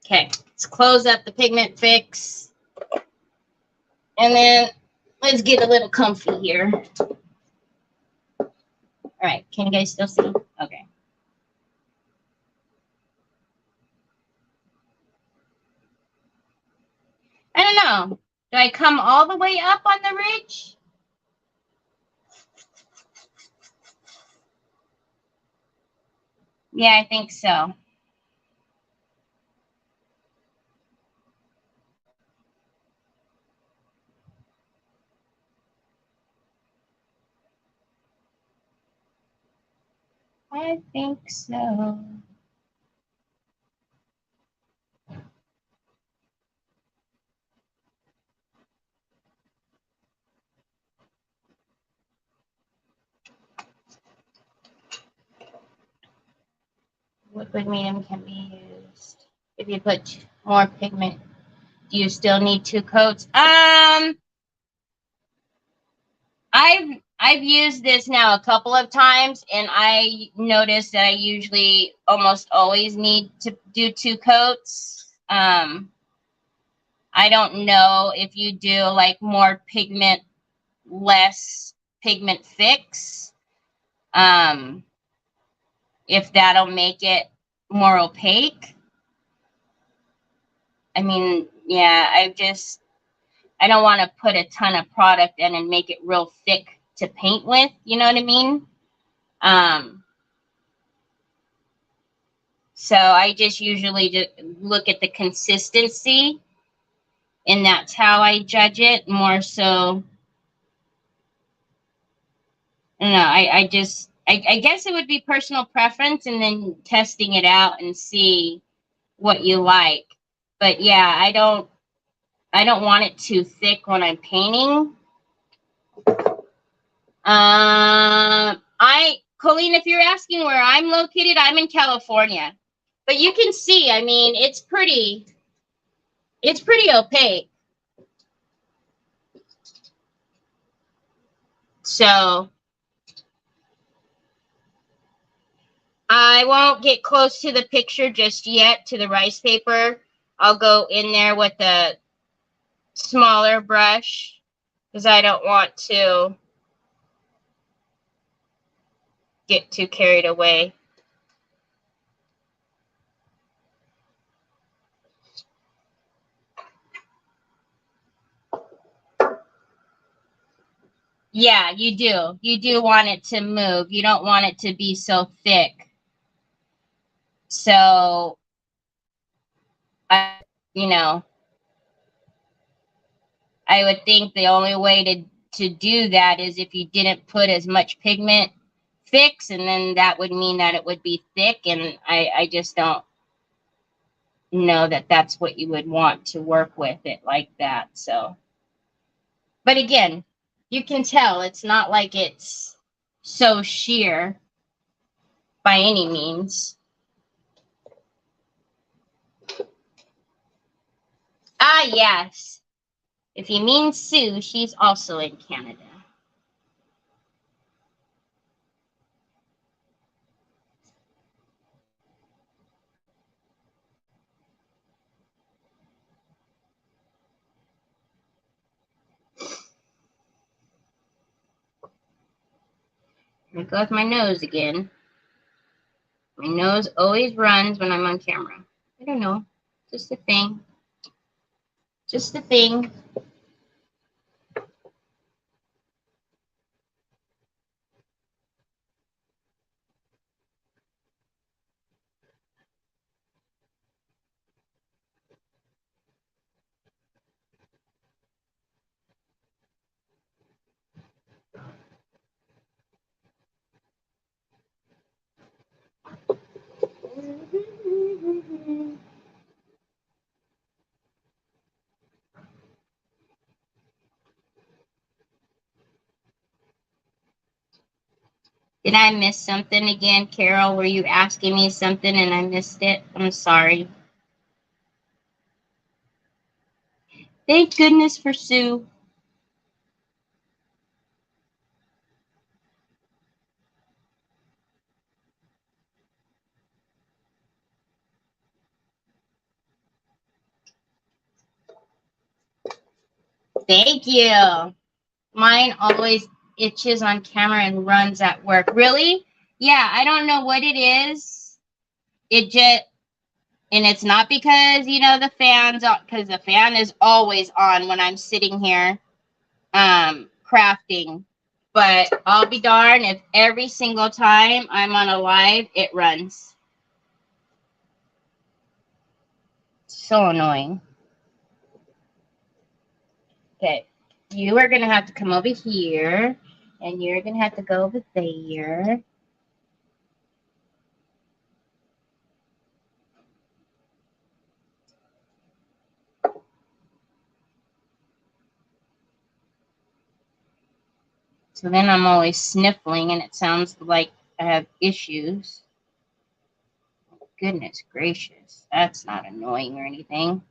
Okay, let's close up the pigment fix. And then let's get a little comfy here. All right, can you guys still see? Okay. I don't know. Do I come all the way up on the ridge? Yeah, I think so. I think so. Liquid medium can be used. If you put more pigment, do you still need 2 coats? I've used this now a couple of times, and I noticed that I usually almost always need to do 2 coats. I don't know if you do like more pigment, less pigment fix. If that'll make it more opaque. I mean, yeah, I don't want to put a ton of product in and make it real thick to paint with. You know what I mean? So I just usually just look at the consistency, and that's how I judge it more so. I don't know. I guess it would be personal preference and then testing it out and see what you like. But yeah, I don't want it too thick when I'm painting. Colleen, if you're asking where I'm located, I'm in California. But you can see, I mean, it's pretty opaque. So I won't get close to the picture just yet, to the rice paper. I'll go in there with a smaller brush because I don't want to get too carried away. Yeah, you do. You do want it to move. You don't want it to be so thick. So, I would think the only way to do that is if you didn't put as much pigment fix, and then that would mean that it would be thick, and I just don't know that that's what you would want to work with it like that. So, but again, you can tell it's not like it's so sheer by any means. Ah, yes. If you mean Sue, she's also in Canada. There goes my nose again. My nose always runs when I'm on camera. I don't know. Just a thing. Just a thing. Did I miss something again, Carol? Were you asking me something and I missed it? I'm sorry. Thank goodness for Sue. Thank you. Mine always itches on camera and runs at work. Really? Yeah, I don't know what it is. It just, and it's not because, the fan's on, because the fan is always on when I'm sitting here crafting. But I'll be darned if every single time I'm on a live, it runs. So annoying. Okay, you are going to have to come over here, and you're going to have to go over there. So then I'm always sniffling, and it sounds like I have issues. Goodness gracious, that's not annoying or anything.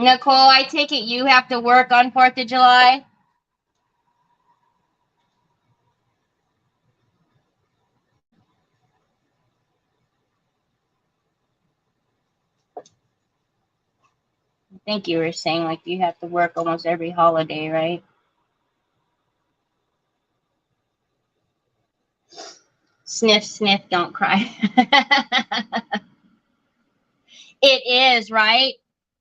Nicole, I take it you have to work on 4th of July? I think you were saying like you have to work almost every holiday, right? Sniff, sniff, don't cry. It is, right?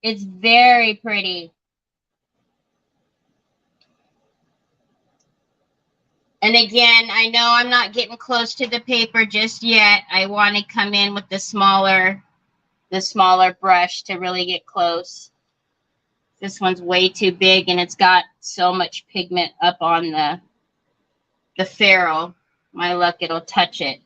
It's very pretty. And again, I know I'm not getting close to the paper just yet. I want to come in with the smaller brush to really get close. This one's way too big and it's got so much pigment up on the ferrule. My luck, it'll touch it.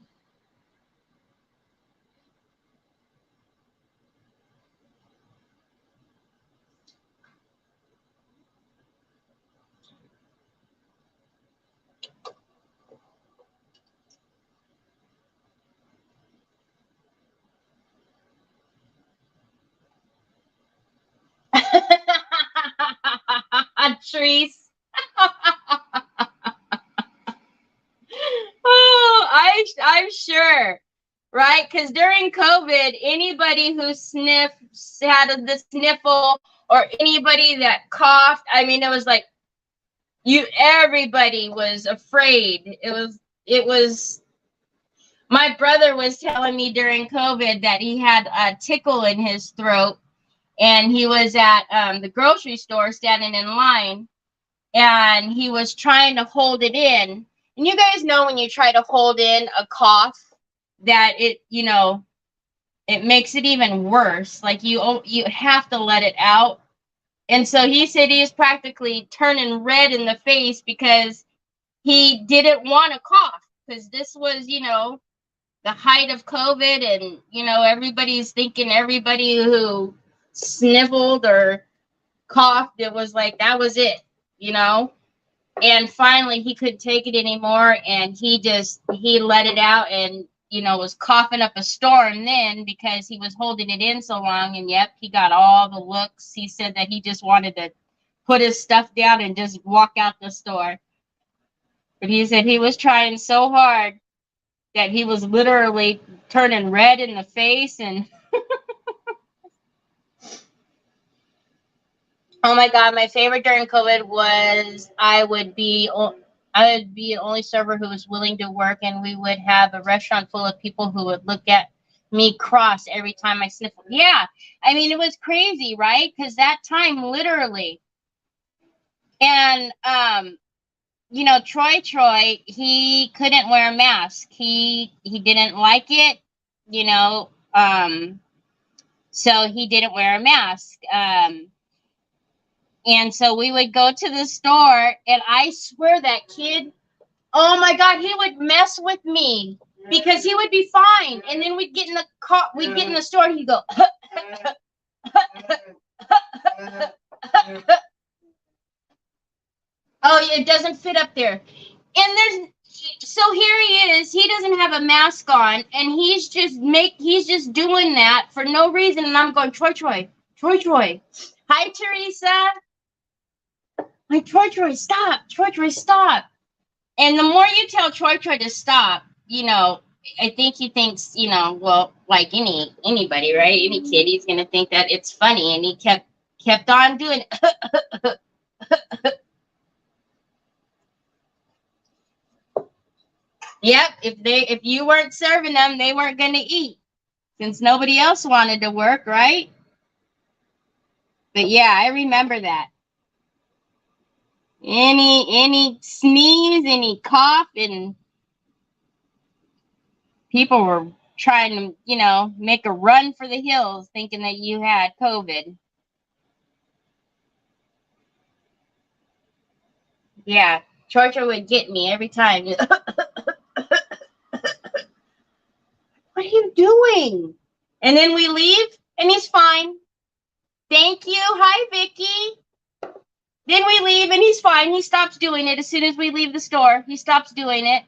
Trees. Oh, I'm sure, right? Because during COVID, anybody who had the sniffle or anybody that coughed, I mean, it was like everybody was afraid. It was. My brother was telling me during COVID that he had a tickle in his throat, and he was at the grocery store standing in line, and he was trying to hold it in. And you guys know when you try to hold in a cough that it makes it even worse. Like you have to let it out. And so he said he was practically turning red in the face because he didn't want to cough, because this was, the height of COVID, and everybody's thinking everybody who sniffled or coughed, it was like that was it. And finally he couldn't take it anymore, and he let it out, and was coughing up a storm then because he was holding it in so long. And yep, he got all the looks. He said that he just wanted to put his stuff down and just walk out the store. But he said he was trying so hard that he was literally turning red in the face. And oh my God, my favorite during COVID was I would be the only server who was willing to work, and we would have a restaurant full of people who would look at me cross every time I sniffled. Yeah, I mean, it was crazy, right? Because that time, literally. And Troy, he couldn't wear a mask. He didn't like it, so he didn't wear a mask. And so we would go to the store, and I swear that kid, oh my God, he would mess with me because he would be fine. And then we'd get in the car, we'd get in the store, and he'd go, oh, it doesn't fit up there. And so here he is, he doesn't have a mask on, and he's just doing that for no reason. And I'm going, Troy. Hi, Teresa. Like, Troy, stop. Troy, stop. And the more you tell Troy to stop, I think he thinks, well, like anybody, right? Any kid, he's gonna think that it's funny. And he kept on doing Yep, if you weren't serving them, they weren't gonna eat, since nobody else wanted to work, right? But yeah, I remember that. Any sneeze, any cough, and people were trying to, make a run for the hills thinking that you had COVID. Yeah, Georgia would get me every time. What are you doing? And then we leave, and he's fine. Thank you. Hi, Vicky. Then we leave, and he's fine. He stops doing it as soon as we leave the store. He stops doing it. I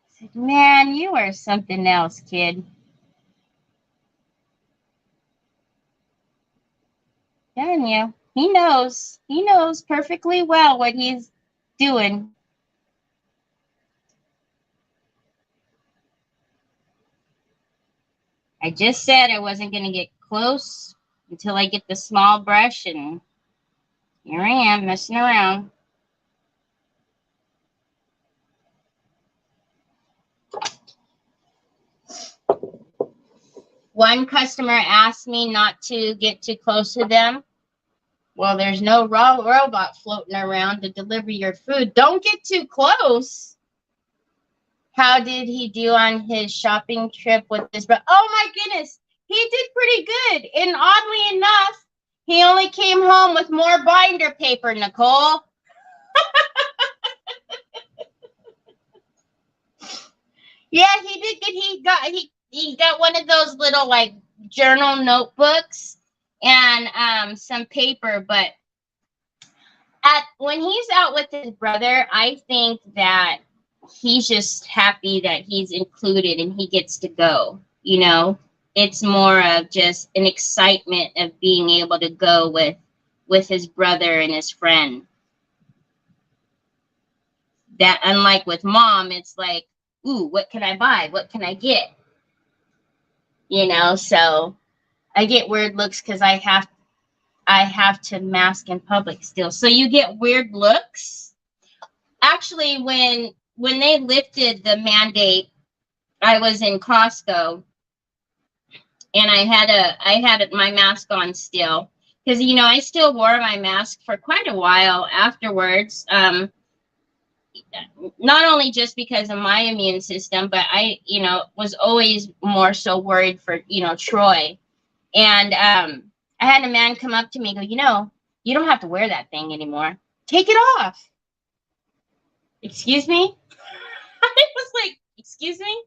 said, man, you are something else, kid. Telling you, he knows. He knows perfectly well what he's doing. I just said I wasn't going to get close until I get the small brush, and here I am messing around. One customer asked me not to get too close to them. Well, there's no robot floating around to deliver your food. Don't get too close. How did he do on his shopping trip with this? Oh my goodness, he did pretty good. And oddly enough, he only came home with more binder paper, Nicole. Yeah, he did good. He got one of those little like journal notebooks and some paper, but when he's out with his brother, I think that he's just happy that he's included and he gets to go. You know, it's more of just an excitement of being able to go with his brother and his friend. That unlike with mom, it's like, ooh, what can I buy? What can I get? You know, so I get weird looks because I have to mask in public still. So you get weird looks. Actually, when they lifted the mandate, I was in Costco and I had my mask on still because I still wore my mask for quite a while afterwards. Not only just because of my immune system, but I was always more so worried for Troy. And I had a man come up to me and go, you don't have to wear that thing anymore. Take it off. Excuse me? I was like, excuse me?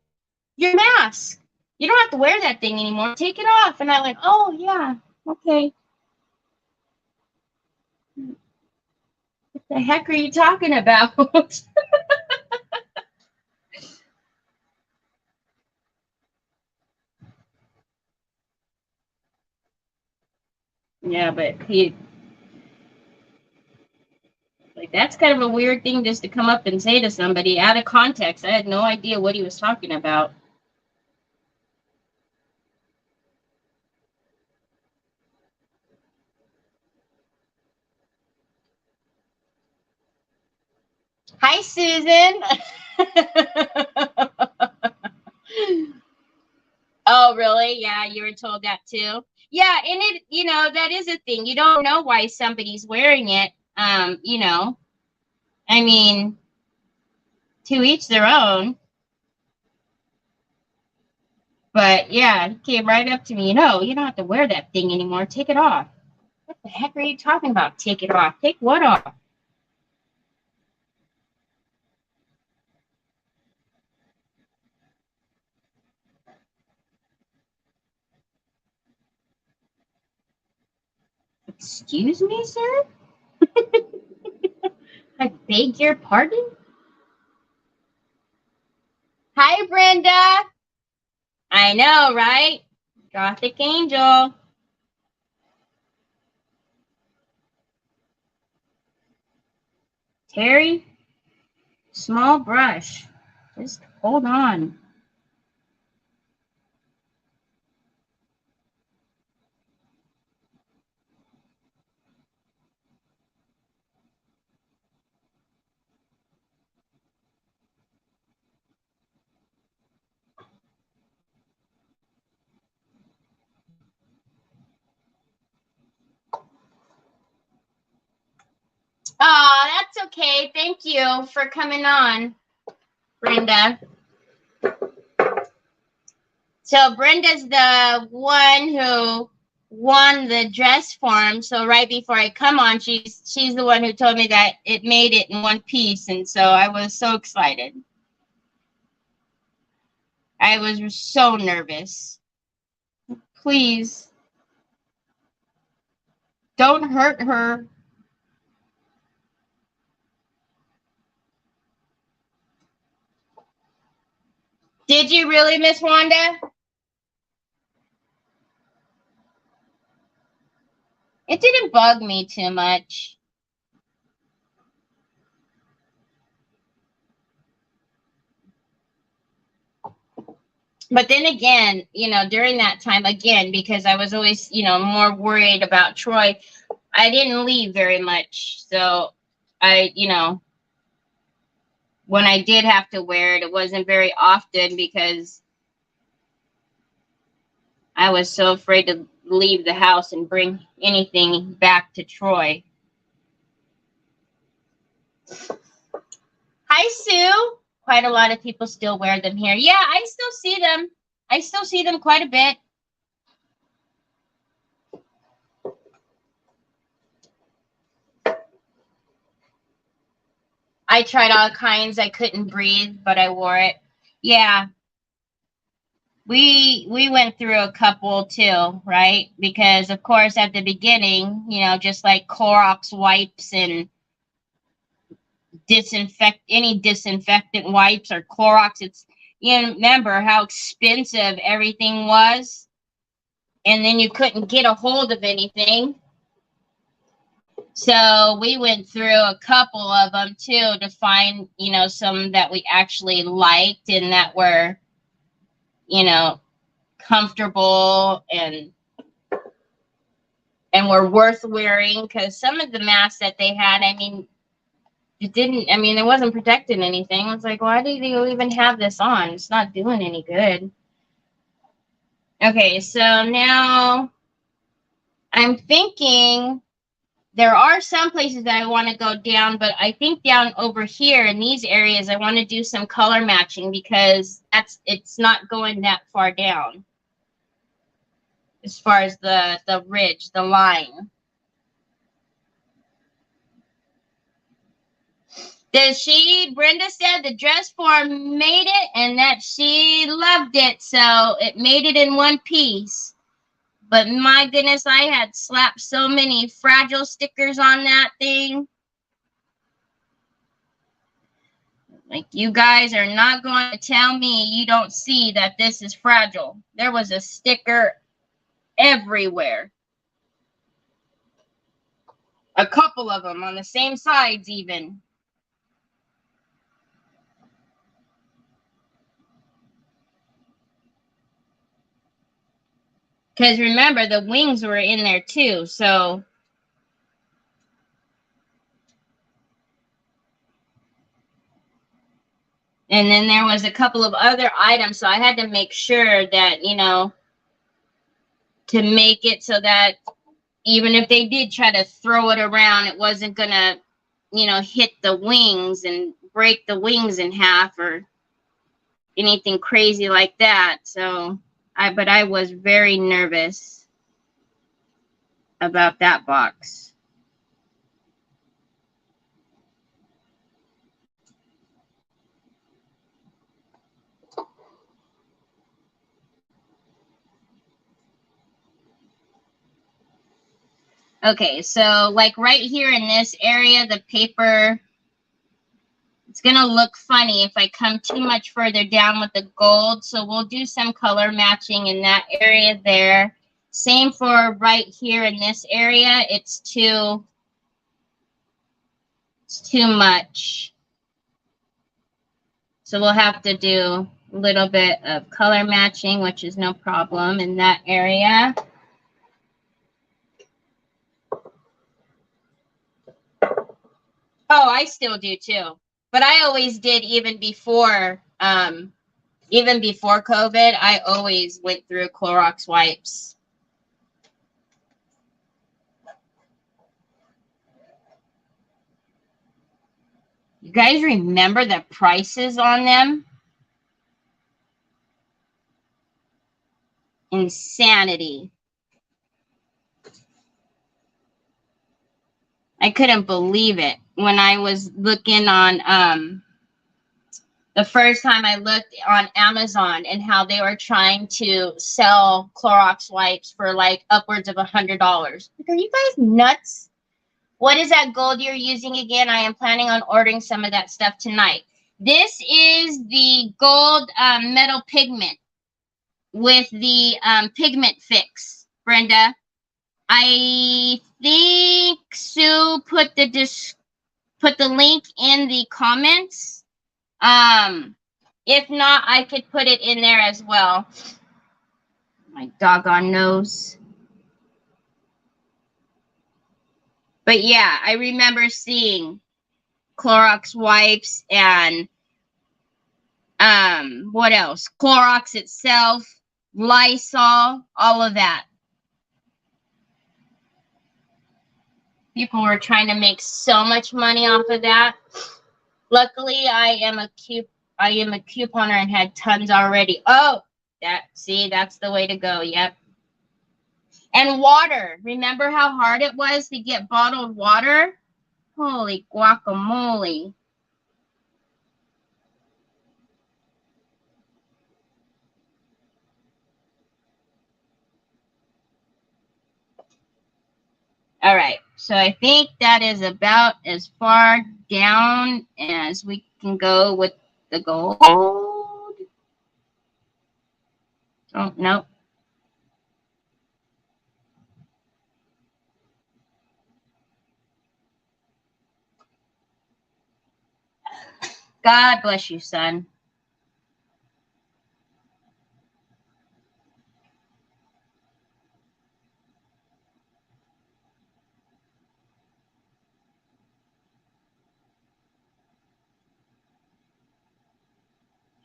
Your mask. You don't have to wear that thing anymore. Take it off. And I went, oh, yeah, okay. What the heck are you talking about? Yeah, but that's kind of a weird thing just to come up and say to somebody out of context. I had no idea what he was talking about. Hi, Susan. Oh, really? Yeah, you were told that too. Yeah, and that is a thing. You don't know why somebody's wearing it. I mean, to each their own. But yeah, he came right up to me. You don't have to wear that thing anymore. Take it off. What the heck are you talking about? Take it off. Take what off? Excuse me, sir? I beg your pardon? Hi, Brenda. I know, right? Gothic Angel. Terry, small brush. Just hold on. Oh, that's okay. Thank you for coming on, Brenda. So Brenda's the one who won the dress form. So right before I come on, she's the one who told me that it made it in one piece, and so I was so excited. I was so nervous. Please don't hurt her. Did you really, Miss Wanda? It didn't bug me too much. But then again, you know, during that time, again, because I was always, you know, more worried about Troy, I didn't leave very much. So I, you know, when I did have to wear it, it wasn't very often because I was so afraid to leave the house and bring anything back to Troy. Hi, Sue. Quite a lot of people still wear them here. Yeah, I still see them. I still see them quite a bit. I tried all kinds. I couldn't breathe, but I wore it. Yeah. We went through a couple too, right? Because of course at the beginning, you know, just like Clorox wipes and any disinfectant wipes or Clorox, it's, you know, remember how expensive everything was, and then you couldn't get a hold of anything. So we went through a couple of them too to find, you know, some that we actually liked and that were, you know, comfortable and were worth wearing, because some of the masks that they had, I mean, it wasn't protecting anything. It's like, why do you even have this on? It's not doing any good. Okay, so now I'm thinking there are some places that I want to go down, but I think down over here in these areas, I want to do some color matching because it's not going that far down as far as the ridge, the line. Brenda said the dress form made it and that she loved it, so it made it in one piece. But my goodness, I had slapped so many fragile stickers on that thing. Like, you guys are not going to tell me you don't see that this is fragile. There was a sticker everywhere. A couple of them on the same sides even. Because remember, the wings were in there too, so... And then there was a couple of other items, so I had to make sure that, you know, to make it so that even if they did try to throw it around, it wasn't going to, you know, hit the wings and break the wings in half or anything crazy like that. So, but I was very nervous about that box. Okay, so like right here in this area, the paper, it's going to look funny if I come too much further down with the gold. So we'll do some color matching in that area there. Same for right here in this area. It's too much. So we'll have to do a little bit of color matching, which is no problem in that area. Oh, I still do too. But I always did even before COVID, I always went through Clorox wipes. You guys remember the prices on them? Insanity. I couldn't believe it when I was looking on the first time I looked on Amazon and how they were trying to sell Clorox wipes for like upwards of $100. Like, are you guys nuts? What is that gold you're using again? I am planning on ordering some of that stuff tonight. This is the gold metal pigment with the pigment fix, Brenda. I put the link in the comments. If not, I could put it in there as well. My doggone nose. But yeah, I remember seeing Clorox wipes and what else? Clorox itself, Lysol, all of that. People were trying to make so much money off of that. Luckily, I am a couponer and had tons already. Oh, that's the way to go. Yep. And water. Remember how hard it was to get bottled water? Holy guacamole. All right. So I think that is about as far down as we can go with the gold. Oh, no. God bless you, son.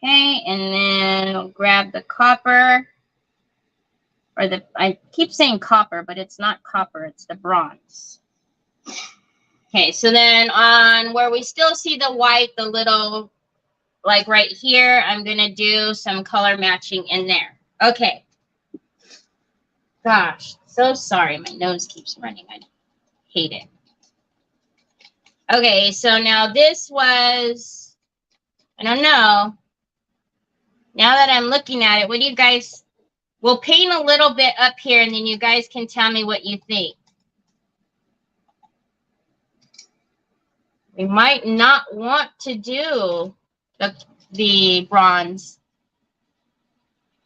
Okay, and then we'll grab the copper. Or I keep saying copper, but it's not copper, it's the bronze. Okay, so then on where we still see the white, the little, like right here, I'm going to do some color matching in there. Okay. Gosh, so sorry. My nose keeps running. I hate it. Okay, so now this was, I don't know. Now that I'm looking at it, what do you guys, we'll paint a little bit up here and then you guys can tell me what you think. We might not want to do the bronze.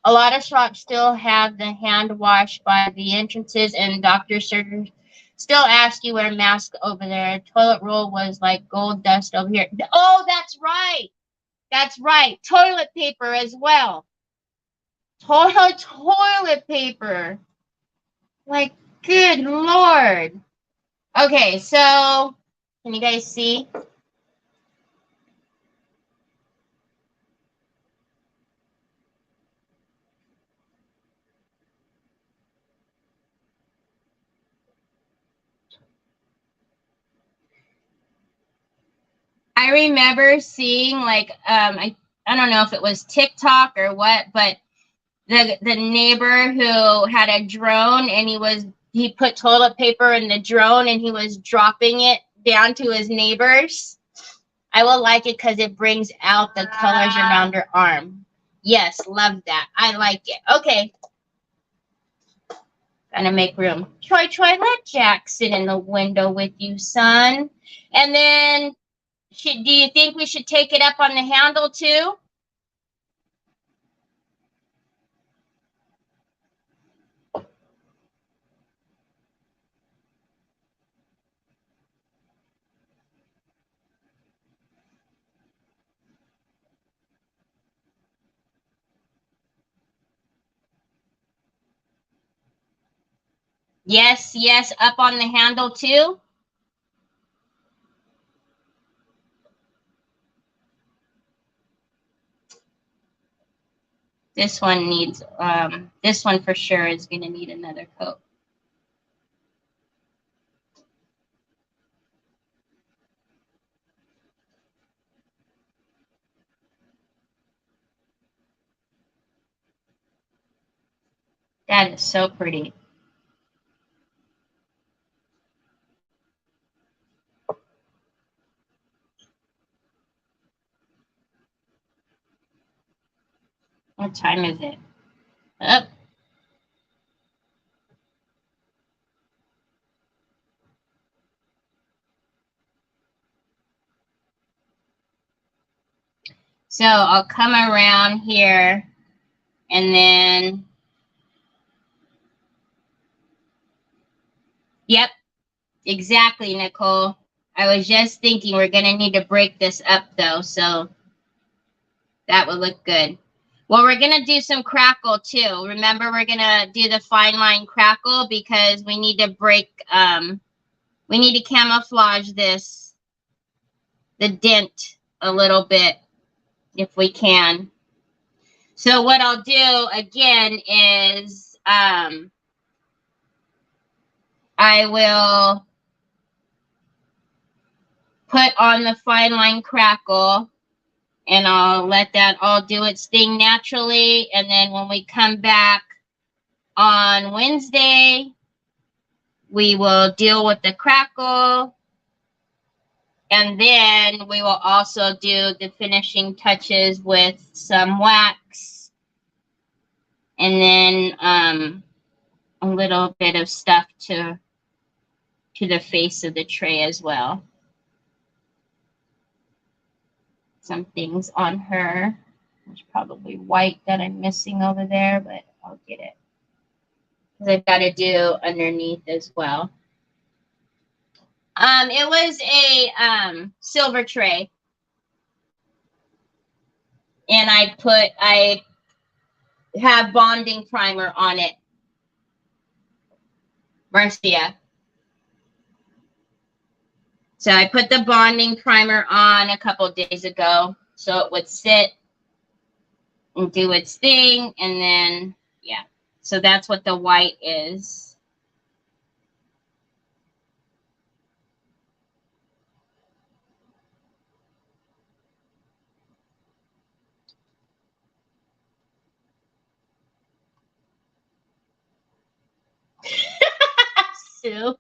A lot of shops still have the hand wash by the entrances, and doctor surgeons still ask you wear a mask over there. Toilet roll was like gold dust over here. Oh, that's right. That's right. Toilet paper as well. Toilet paper. Like, good Lord. Okay, so can you guys see? I remember seeing like I don't know if it was TikTok or what, but the neighbor who had a drone and he put toilet paper in the drone and he was dropping it down to his neighbors. I will like it because it brings out the colors around her arm. Yes, love that. I like it. Okay. Gonna make room. Troy, let Jack sit in the window with you, son. And then do you think we should take it up on the handle too? Yes, up on the handle too. This one needs, this one for sure is going to need another coat. That is so pretty. What time is it? Up. So I'll come around here and then, yep. Exactly, Nicole. I was just thinking we're going to need to break this up, though, so that would look good. Well, we're going to do some crackle, too. Remember, we're going to do the fine line crackle because we need to break, we need to camouflage this, the dent a little bit if we can. So what I'll do, again, is I will put on the fine line crackle, and I'll let that all do its thing naturally. And then when we come back on Wednesday, we will deal with the crackle. And then we will also do the finishing touches with some wax. And then a little bit of stuff to the face of the tray as well. Some things on her. There's probably white that I'm missing over there, but I'll get it. Because I've got to do underneath as well. It was a silver tray. And I have bonding primer on it. Marcia. So I put the bonding primer on a couple days ago so it would sit and do its thing. And then, yeah. So that's what the white is. Sue.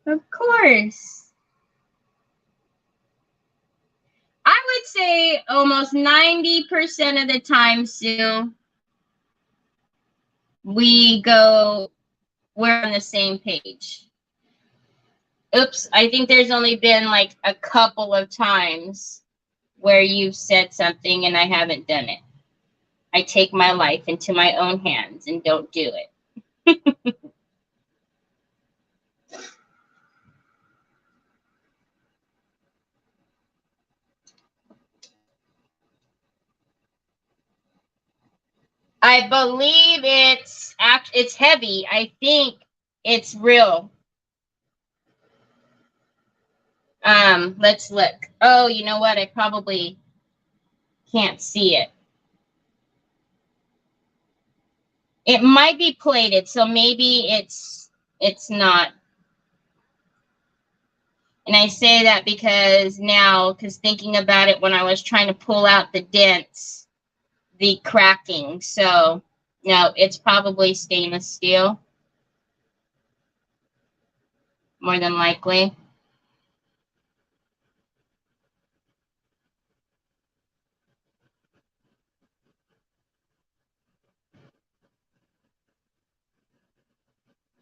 Of course. I would say almost 90% of the time, Sue, we're on the same page. Oops, I think there's only been like a couple of times where you've said something and I haven't done it. I take my life into my own hands and don't do it. I believe it's heavy. I think it's real. Let's look. Oh, you know what? I probably can't see it. It might be plated, so maybe it's not. And I say that because thinking about it when I was trying to pull out the dents, the cracking. So, no, it's probably stainless steel. More than likely.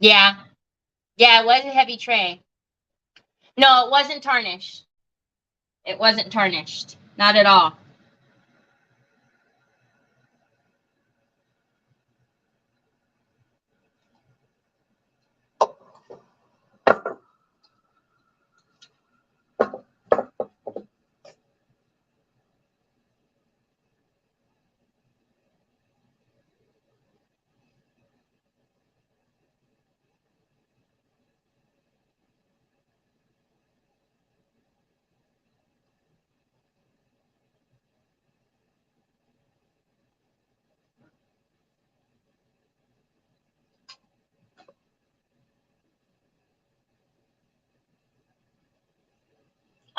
Yeah. Yeah, it was a heavy tray. No, it wasn't tarnished. It wasn't tarnished. Not at all.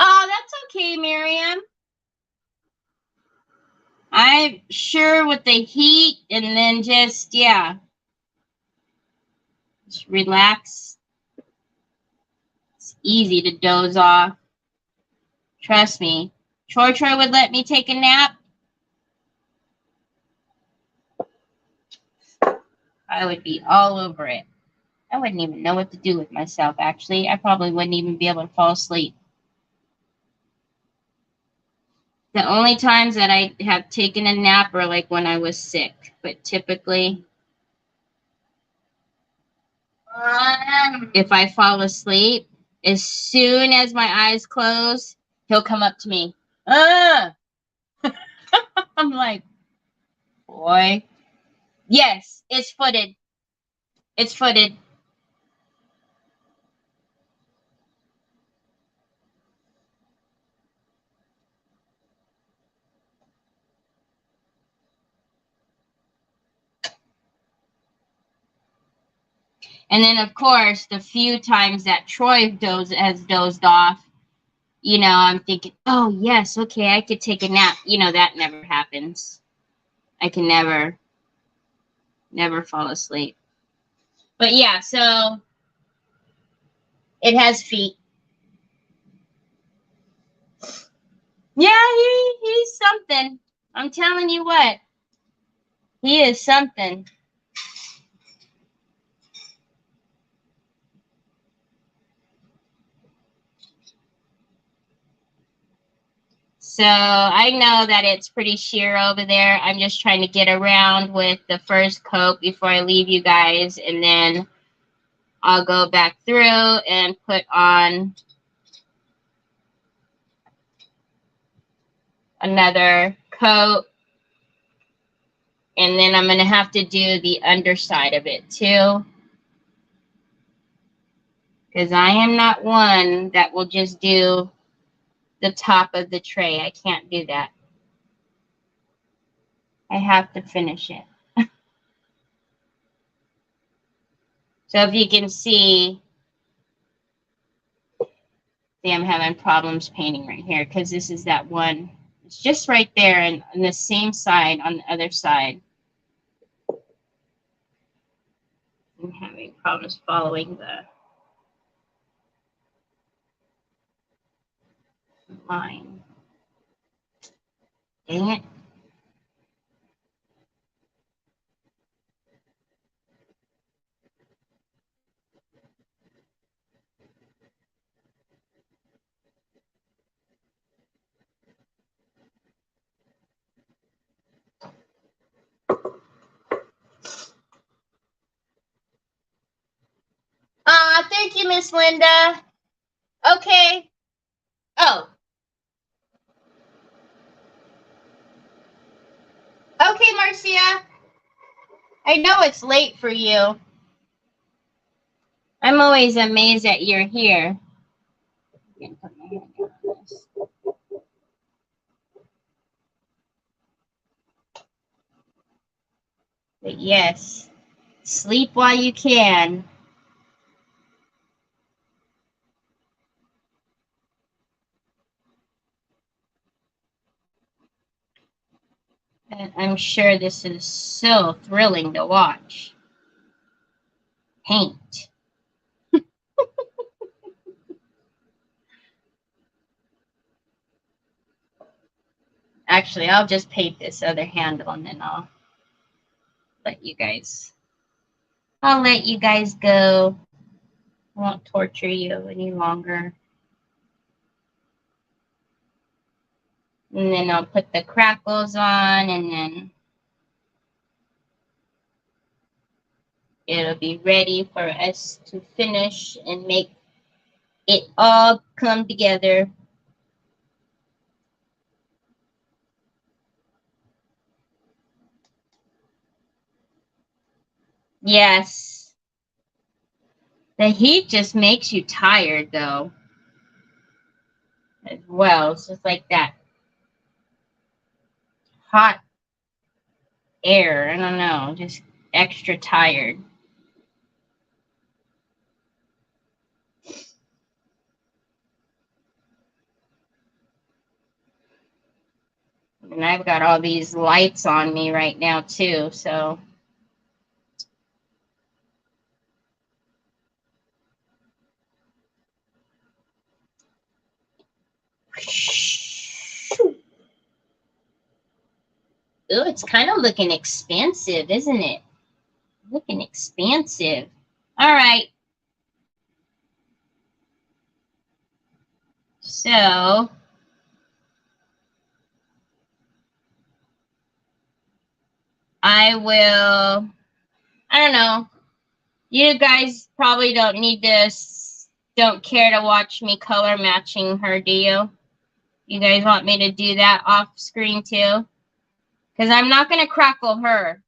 Oh, that's okay, Miriam. I'm sure with the heat and then just relax. It's easy to doze off. Trust me. Troy would let me take a nap. I would be all over it. I wouldn't even know what to do with myself, actually. I probably wouldn't even be able to fall asleep. The only times that I have taken a nap are like when I was sick, but typically if I fall asleep, as soon as my eyes close, he'll come up to me. Ah! I'm like, boy. Yes, it's footed. It's footed. And then, of course, the few times that Troy has dozed off, you know, I'm thinking, oh, yes, okay, I could take a nap. You know, that never happens. I can never fall asleep. But yeah, so it has feet. Yeah, he's something. I'm telling you what, he is something. So I know that it's pretty sheer over there. I'm just trying to get around with the first coat before I leave you guys, and then I'll go back through and put on another coat, and then I'm going to have to do the underside of it too, because I am not one that will just do the top of the tray. I can't do that. I have to finish it. So if you can see I'm having problems painting right here because this is that one. It's just right there and on the same side on the other side. I'm having problems following the line. Dang it. Thank you, Miss Linda. Okay. Oh. Okay, Marcia. I know it's late for you. I'm always amazed that you're here. But yes, sleep while you can. And I'm sure this is so thrilling to watch. Paint. Actually, I'll just paint this other handle and then I'll let you guys go. I won't torture you any longer. And then I'll put the crackles on and then it'll be ready for us to finish and make it all come together. Yes. The heat just makes you tired though. As well. It's just like that hot air. I don't know. Just extra tired. And I've got all these lights on me right now too, so. Ooh, it's kind of looking expansive, isn't it? Looking expansive. All right. So I will, I don't know. You guys probably don't care to watch me color matching her, do you? You guys want me to do that off screen too? Because I'm not going to crackle her.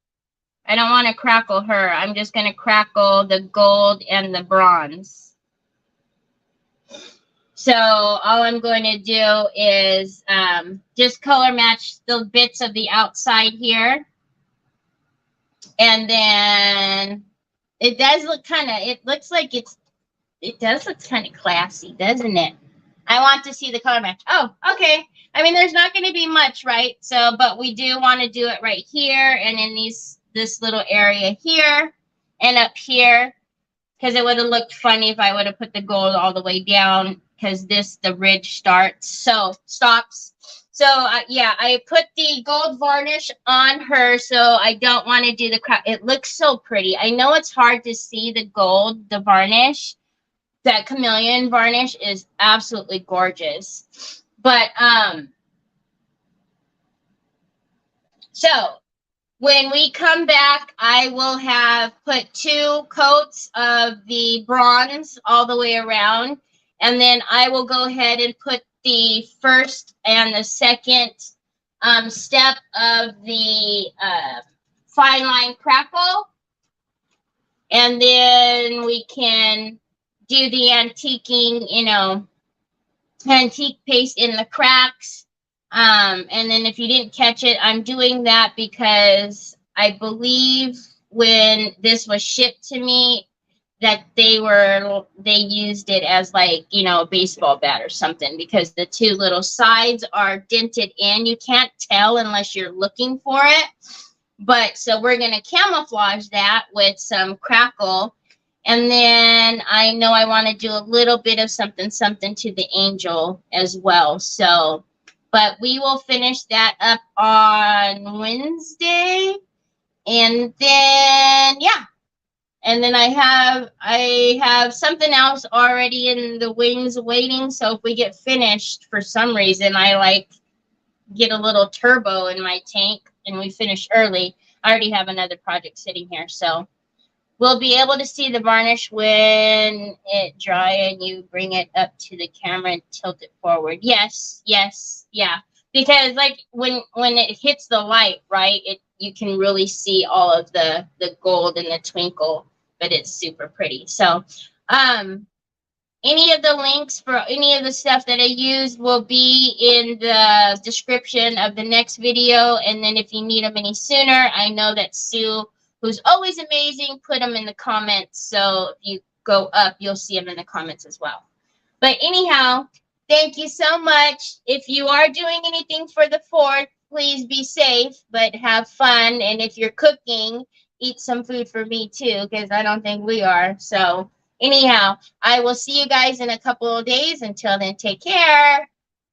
I don't want to crackle her. I'm just going to crackle the gold and the bronze. So all I'm going to do is just color match the bits of the outside here. And then it does look it looks like it does look kind of classy, doesn't it? I want to see the color match. Oh, okay. I mean, there's not going to be much, right? So, but we do want to do it right here and in this little area here and up here, because it would have looked funny if I would have put the gold all the way down, because the ridge stops. So yeah, I put the gold varnish on her, so I don't want to do the crap. It looks so pretty. I know it's hard to see the gold, the varnish. That chameleon varnish is absolutely gorgeous. But so when we come back, I will have put 2 coats of the bronze all the way around, and then I will go ahead and put the first and the second step of the fine line crackle, and then we can do the antiquing, antique paste in the cracks. And then if you didn't catch it, I'm doing that because I believe when this was shipped to me that they used it as like, a baseball bat or something, because the 2 little sides are dented in. You can't tell unless you're looking for it. But so we're going to camouflage that with some crackle. And then I know I want to do a little bit of something to the angel as well. So, but we will finish that up on Wednesday. And then, yeah. And then I have something else already in the wings waiting. So if we get finished for some reason, I get a little turbo in my tank and we finish early, I already have another project sitting here. So we'll be able to see the varnish when it dry and you bring it up to the camera and tilt it forward. Yes, yeah. Because when it hits the light, right, you can really see all of the gold and the twinkle, but it's super pretty. So any of the links for any of the stuff that I used will be in the description of the next video. And then if you need them any sooner, I know that Sue, who's always amazing, put them in the comments. So if you go up, you'll see them in the comments as well. But anyhow, thank you so much. If you are doing anything for the 4th, please be safe, but have fun. And if you're cooking, eat some food for me too, because I don't think we are. So anyhow, I will see you guys in a couple of days. Until then, take care.